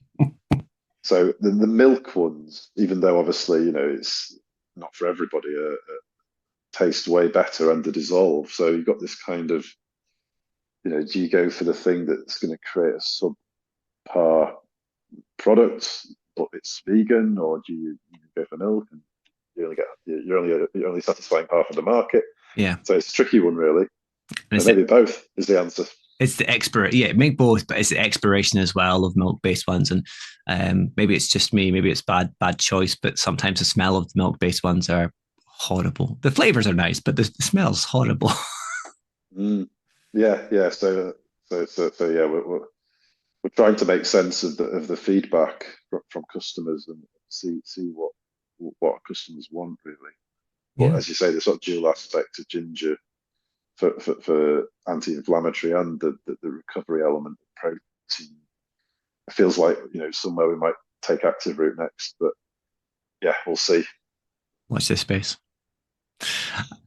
So the milk ones, even though obviously it's not for everybody, taste way better and the dissolve. So you've got this kind of, do you go for the thing that's going to create a subpar product, but it's vegan, or do you go for milk and you're only satisfying half of the market? Yeah. So it's a tricky one, really. And And maybe both is the answer. it's the yeah, make both, but it's the expiration as well of milk-based ones. And maybe it's just me, maybe it's bad choice, but sometimes the smell of the milk-based ones are horrible. The flavors are nice, but the smell's horrible. Mm. Yeah, yeah. So yeah, we're trying to make sense of the feedback from customers and see what our customers want really. But Yeah. as you say, the sort of dual aspect of ginger for anti-inflammatory and the recovery element of protein. It feels like somewhere we might take active route next, but yeah, we'll see. Watch this space.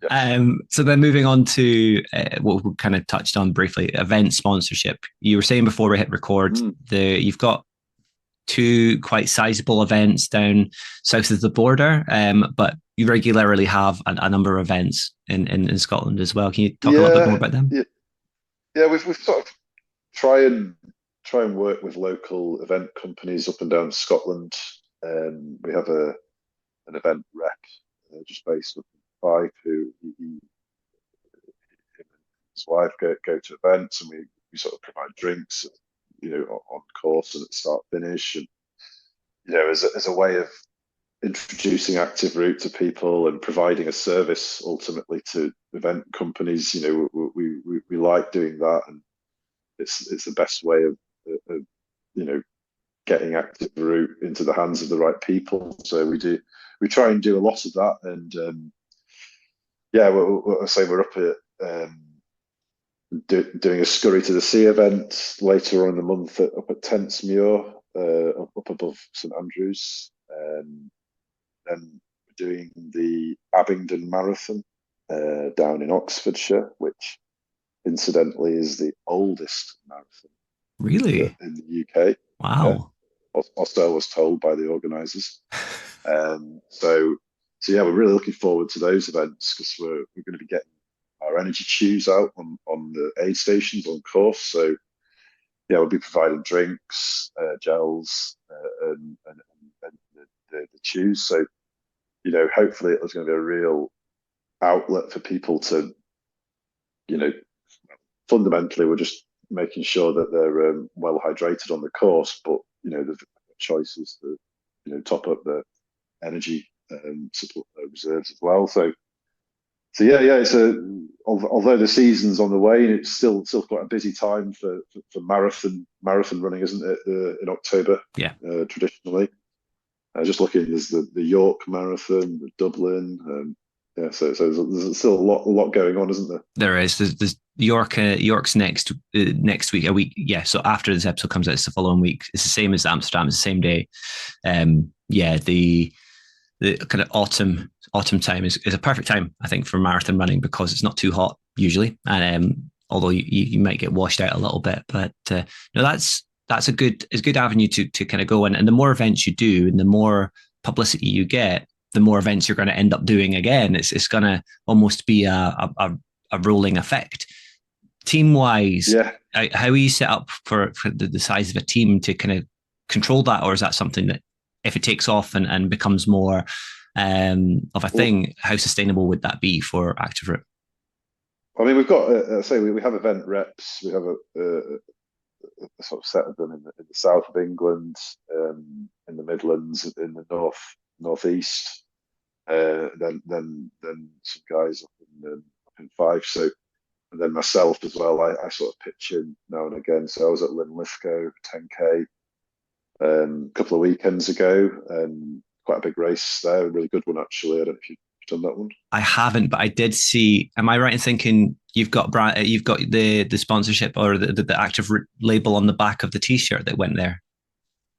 Yes. So then moving on to what we kind of touched on briefly, event sponsorship. You were saying before we hit record, Mm. you've got two quite sizable events down south of the border, but you regularly have a number of events in Scotland as well. Can you talk a little bit more Yeah, about them? yeah, yeah. We've sort of try and try and work with local event companies up and down Scotland. We have an event rep just based up in Fife who him and his wife go to events and we sort of provide drinks, on course and at start finish, and as a way of introducing active route to people and providing a service ultimately to event companies. We like doing that, and it's the best way of you know getting active route into the hands of the right people. So we try and do a lot of that, and yeah, I say we're up at doing a scurry to the sea event later on in the month up at Tentsmuir, up above St Andrews. Then we're doing the Abingdon Marathon down in Oxfordshire, which incidentally is the oldest marathon Really? in the UK. Yeah, Wow. also I was told by the organisers. So yeah, we're really looking forward to those events because we're going to be getting our energy chews out on the aid stations on course. So yeah, we'll be providing drinks, gels, and the chews. So hopefully it's going to be a real outlet for people to, you know, fundamentally we're just making sure that they're well hydrated on the course, but choices to top up the energy support reserves as well. So yeah, it's although the season's on the way, it's still quite a busy time for marathon running, isn't it? In October, Yeah. traditionally. Just looking, there's the York Marathon, the Dublin. Yeah, so there's still a lot going on, isn't there? There is. There's York. York's next week. A week. Yeah. So after this episode comes out, it's the following week. It's the same as Amsterdam. It's the same day. Yeah. The kind of autumn time is a perfect time, I think, for marathon running because it's not too hot usually, and although you might get washed out a little bit, but no, that's a good avenue to kind of go in, and the more events you do, and the more publicity you get, the more events you're going to end up doing again. It's going to almost be a rolling effect. Team wise, Yeah. how are you set up for the size of a team to kind of control that, or is that something that if it takes off and becomes more of a thing, how sustainable would that be for Active Root? I mean, we've got, say, we have event reps. We have a sort of set of them in the south of England, in the Midlands, in the northeast. Then some guys up in Fife. So, and then myself as well. I sort of pitch in now and again. So I was at Linlithgow 10K a couple of weekends ago. Quite a big race there, a really good one actually. I don't know if you've done that one. I haven't, but I did see. Am I right in thinking you've got the sponsorship or the Active Root label on the back of the T-shirt that went there?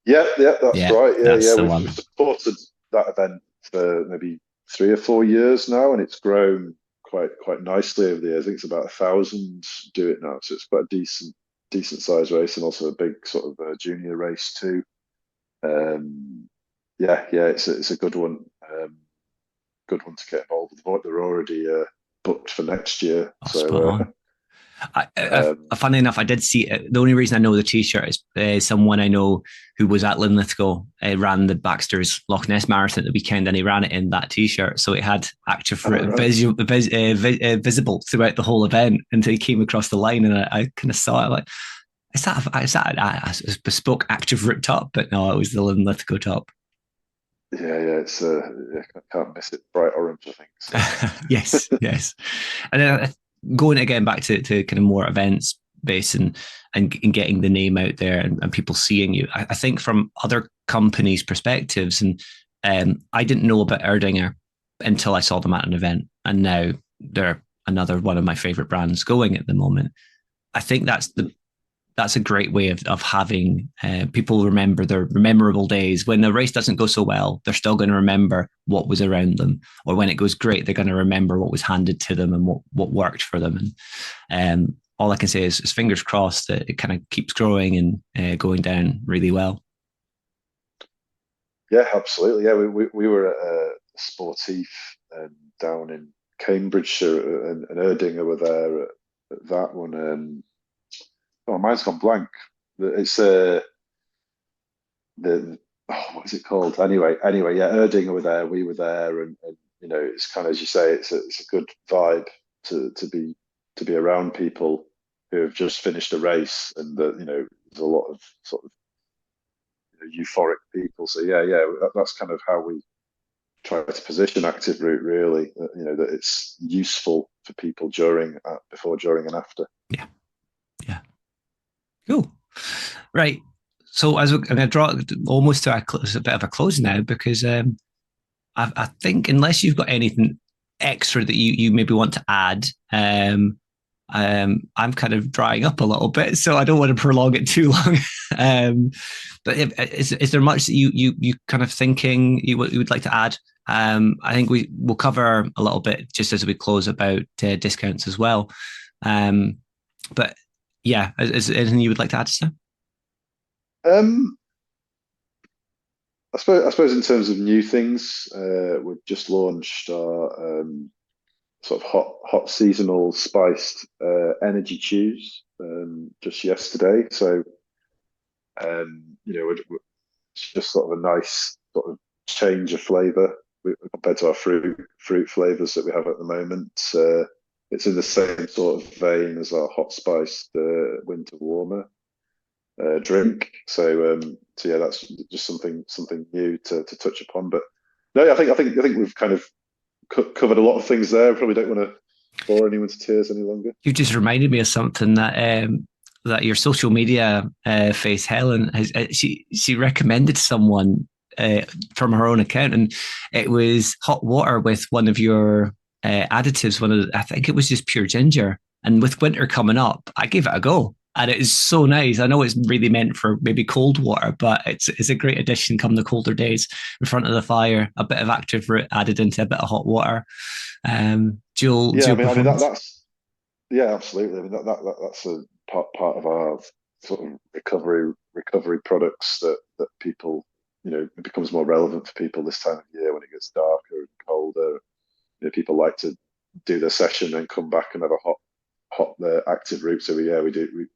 Yeah, that's Yeah, right. that's Yeah. the We've one. supported that event for maybe 3 or 4 years now, and it's grown quite nicely over the years. I think it's about 1,000 do it now, so it's quite a decent size race, and also a big sort of junior race too. Um, yeah, it's a good one to get involved with. They're already booked for next year, Oh, spot so on. um, Funny enough, I did see the only reason I know the T-shirt is someone I know who was at Linlithgow ran the Baxter's Loch Ness Marathon at the weekend, and he ran it in that T-shirt, so it had Active Root right. visible throughout the whole event until he came across the line, and I kind of saw it like, is that a bespoke Active Root top? But no, it was the Linlithgow top. Yeah, it's yeah, I can't miss it. Bright orange, I think. So. Yes, yes. And then going again back to kind of more events based and getting the name out there and people seeing you. I think from other companies' perspectives, and I didn't know about Erdinger until I saw them at an event, and now they're another one of my favorite brands going at the moment. I think that's a great way of having people remember their memorable days. When the race doesn't go so well, they're still going to remember what was around them, or when it goes great, they're going to remember what was handed to them and what worked for them. And all I can say is fingers crossed that it kind of keeps growing and going down really well. Yeah, absolutely. Yeah, we were at Sportif down in Cambridgeshire, and Erdinger were there at that one. Oh, mine's gone blank. It's the oh, what is it called? Anyway, yeah, Erdinger were there, we were there, and it's kind of as you say, it's a good vibe to be around people who have just finished a race, and that there's a lot of sort of euphoric people. So yeah, that's kind of how we try to position Active Root, really. That it's useful for people before, during, and after. Yeah, yeah, cool. Right. So as I'm going to draw almost to a bit of a close now, because I think unless you've got anything extra that you maybe want to add, I'm kind of drying up a little bit, so I don't want to prolong it too long. But is there much that you kind of thinking you would like to add? I think we will cover a little bit just as we close about discounts as well. But yeah, is anything you would like to add, Sam? Um, I suppose in terms of new things, we've just launched our sort of hot seasonal spiced energy chews just yesterday. So it's just sort of a nice sort of change of flavour compared to our fruit flavours that we have at the moment. It's in the same sort of vein as our hot spiced winter warmer. drink. So yeah, that's just something new to touch upon. But no, I think we've kind of covered a lot of things there. Probably don't want to bore anyone to tears any longer. You just reminded me of something that your social media face Helen has. She recommended someone from her own account, and it was hot water with one of your additives. I think it was just pure ginger. And with winter coming up, I gave it a go. And it is so nice. I know it's really meant for maybe cold water, but it's a great addition come the colder days in front of the fire. A bit of active root added into a bit of hot water. Yeah, Dual performance. that's yeah, absolutely. I mean that's a part of our sort of recovery products that people, it becomes more relevant for people this time of year when it gets darker and colder. People like to do their session and come back and have a hot active root. So we do.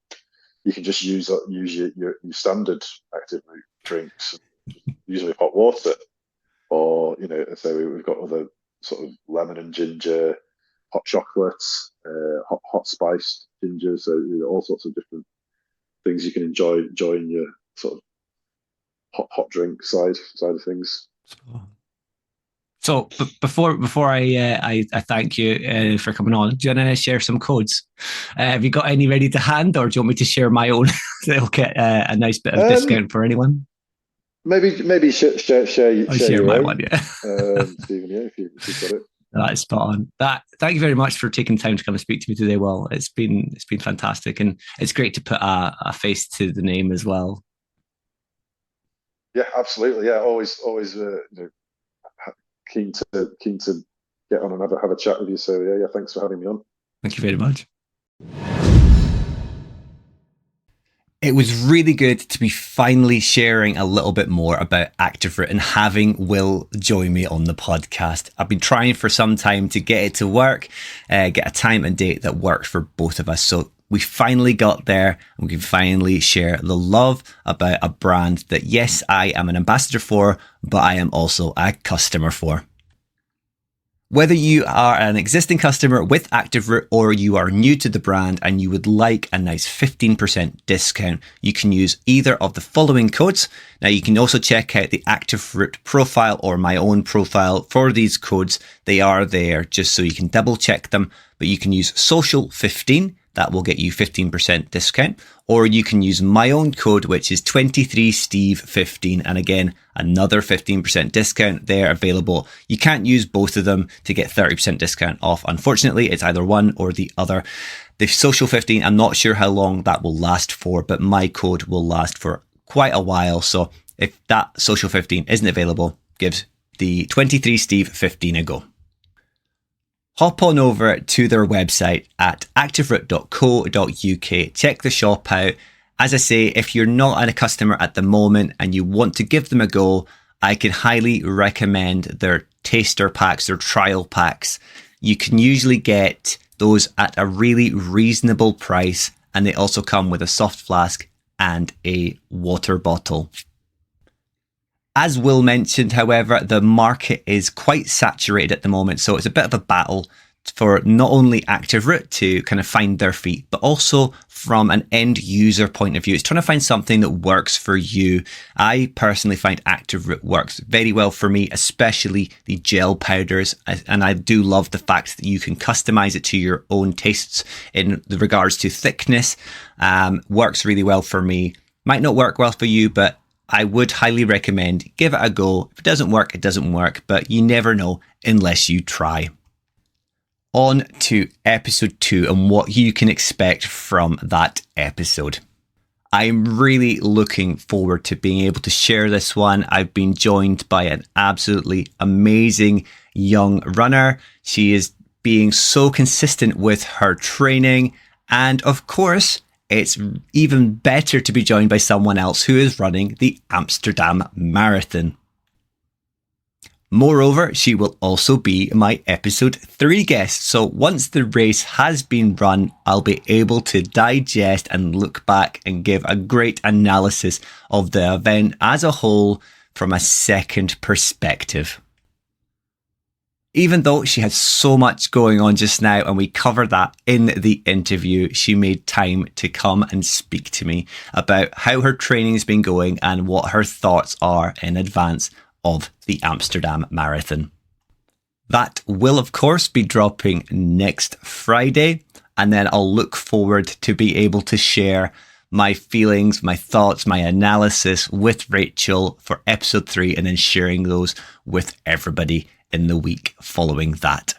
You can just use your standard active root drinks, usually hot water, or so we've got other sort of lemon and ginger, hot chocolates, hot spiced ginger. So all sorts of different things you can enjoy in your sort of hot drink side of things. So before I thank you for coming on, do you want to share some codes? Have you got any ready to hand, or do you want me to share my own? They'll get a nice bit of discount for anyone. Maybe share your my own, one, yeah. Stephen. Yeah, if you've got it. That is spot on. Thank you very much for taking time to come and speak to me today. Well, it's been fantastic, and it's great to put a face to the name as well. Yeah, absolutely. Yeah, always keen to get on and have a chat with you. So yeah, thanks for having me on. Thank you very much. It was really good to be finally sharing a little bit more about Active Root and having Will join me on the podcast. I've been trying for some time to get it to work, get a time and date that worked for both of us. So we finally got there, and we can finally share the love about a brand that, yes, I am an ambassador for, but I am also a customer for. Whether you are an existing customer with Active Root or you are new to the brand and you would like a nice 15% discount, you can use either of the following codes. Now, you can also check out the Active Root profile or my own profile for these codes. They are there just so you can double check them, but you can use social15. That will get you 15% discount. Or you can use my own code, which is 23steve15. And again, another 15% discount there available. You can't use both of them to get 30% discount off. Unfortunately, it's either one or the other. The social 15, I'm not sure how long that will last for, but my code will last for quite a while. So if that social 15 isn't available, give the 23steve15 a go. Hop on over to their website at activeroot.co.uk. Check the shop out. As I say, if you're not a customer at the moment and you want to give them a go, I can highly recommend their taster packs, their trial packs. You can usually get those at a really reasonable price, and they also come with a soft flask and a water bottle. As Will mentioned, however, the market is quite saturated at the moment, so it's a bit of a battle for not only Active Root to kind of find their feet, but also from an end user point of view. It's trying to find something that works for you. I personally find Active Root works very well for me, especially the gel powders. And I do love the fact that you can customize it to your own tastes in regards to thickness. Works really well for me. Might not work well for you, but I would highly recommend give it a go. If it doesn't work, it doesn't work, but you never know unless you try. On to episode 2 and what you can expect from that episode. I'm really looking forward to being able to share this one. I've been joined by an absolutely amazing young runner. She is being so consistent with her training, and of course, it's even better to be joined by someone else who is running the Amsterdam Marathon. Moreover, she will also be my episode 3 guest. So once the race has been run, I'll be able to digest and look back and give a great analysis of the event as a whole from a second perspective. Even though she had so much going on just now, and we covered that in the interview, she made time to come and speak to me about how her training's been going and what her thoughts are in advance of the Amsterdam Marathon. That will, of course, be dropping next Friday, and then I'll look forward to be able to share my feelings, my thoughts, my analysis with Rachel for episode 3, and then sharing those with everybody in the week following that.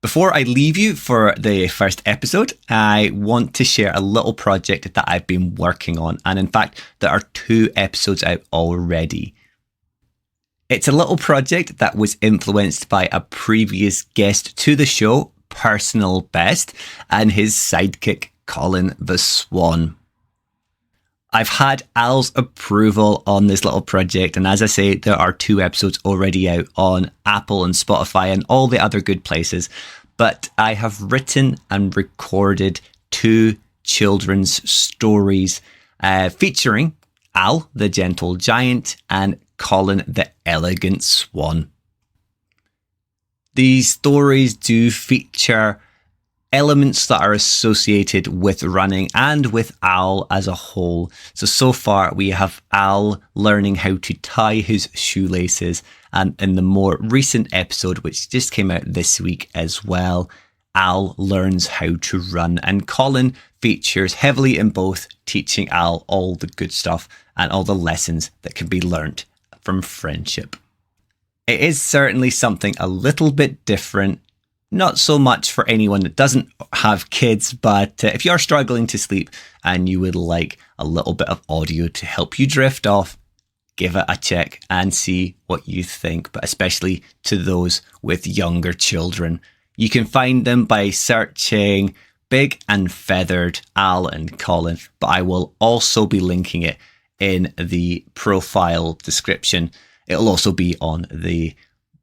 Before I leave you for the first episode, I want to share a little project that I've been working on. And in fact, there are 2 episodes out already. It's a little project that was influenced by a previous guest to the show, Personal Best, and his sidekick, Colin the Swan. I've had Al's approval on this little project, and as I say, there are 2 episodes already out on Apple and Spotify and all the other good places, but I have written and recorded 2 children's stories featuring Al, the gentle giant, and Colin, the elegant swan. These stories do feature elements that are associated with running and with Al as a whole. So far we have Al learning how to tie his shoelaces, and in the more recent episode, which just came out this week as well, Al learns how to run, and Colin features heavily in both, teaching Al all the good stuff and all the lessons that can be learnt from friendship. It is certainly something a little bit different. Not so much for anyone that doesn't have kids, but if you're struggling to sleep and you would like a little bit of audio to help you drift off, give it a check and see what you think, but especially to those with younger children. You can find them by searching Big and Feathered Al and Colin, but I will also be linking it in the profile description. It'll also be on the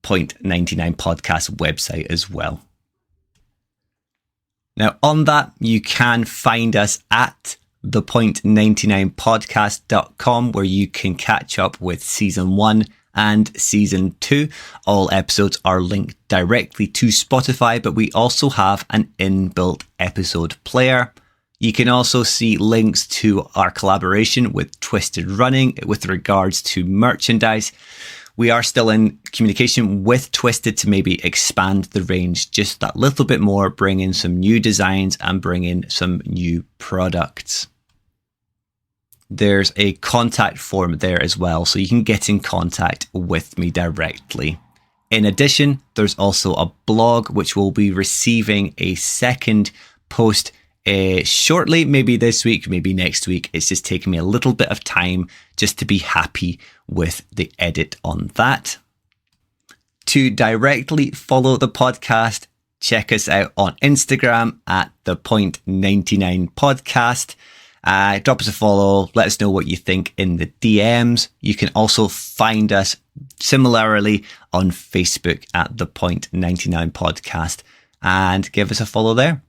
Point 99 podcast website as well. Now, on that, you can find us at thepoint99podcast.com, where you can catch up with season 1 and season 2. All episodes are linked directly to Spotify, but we also have an inbuilt episode player. You can also see links to our collaboration with Twisted Running with regards to merchandise. We are still in communication with Twisted to maybe expand the range just that little bit more, bring in some new designs and bring in some new products. There's a contact form there as well, so you can get in contact with me directly. In addition, there's also a blog which will be receiving a second post shortly, maybe this week, maybe next week. It's just taking me a little bit of time just to be happy with the edit on that. To directly follow the podcast, check us out on Instagram at the Point99 podcast. Drop us a follow. Let us know what you think in the DMs. You can also find us similarly on Facebook at the Point99 podcast and give us a follow there.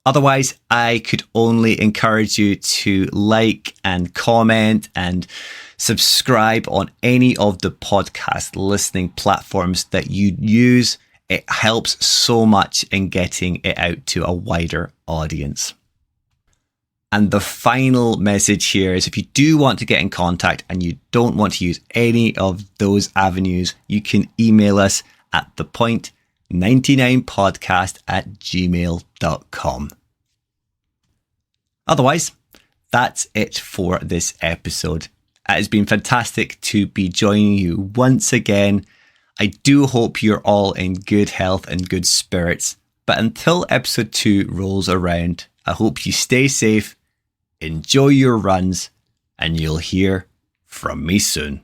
Otherwise, I could only encourage you to like and comment and subscribe on any of the podcast listening platforms that you use. It helps so much in getting it out to a wider audience. And the final message here is, if you do want to get in contact and you don't want to use any of those avenues, you can email us at thepoint99podcast@gmail.com. Otherwise, that's it for this episode. It has been fantastic to be joining you once again. I do hope you're all in good health and good spirits. But until episode 2 rolls around, I hope you stay safe, enjoy your runs, and you'll hear from me soon.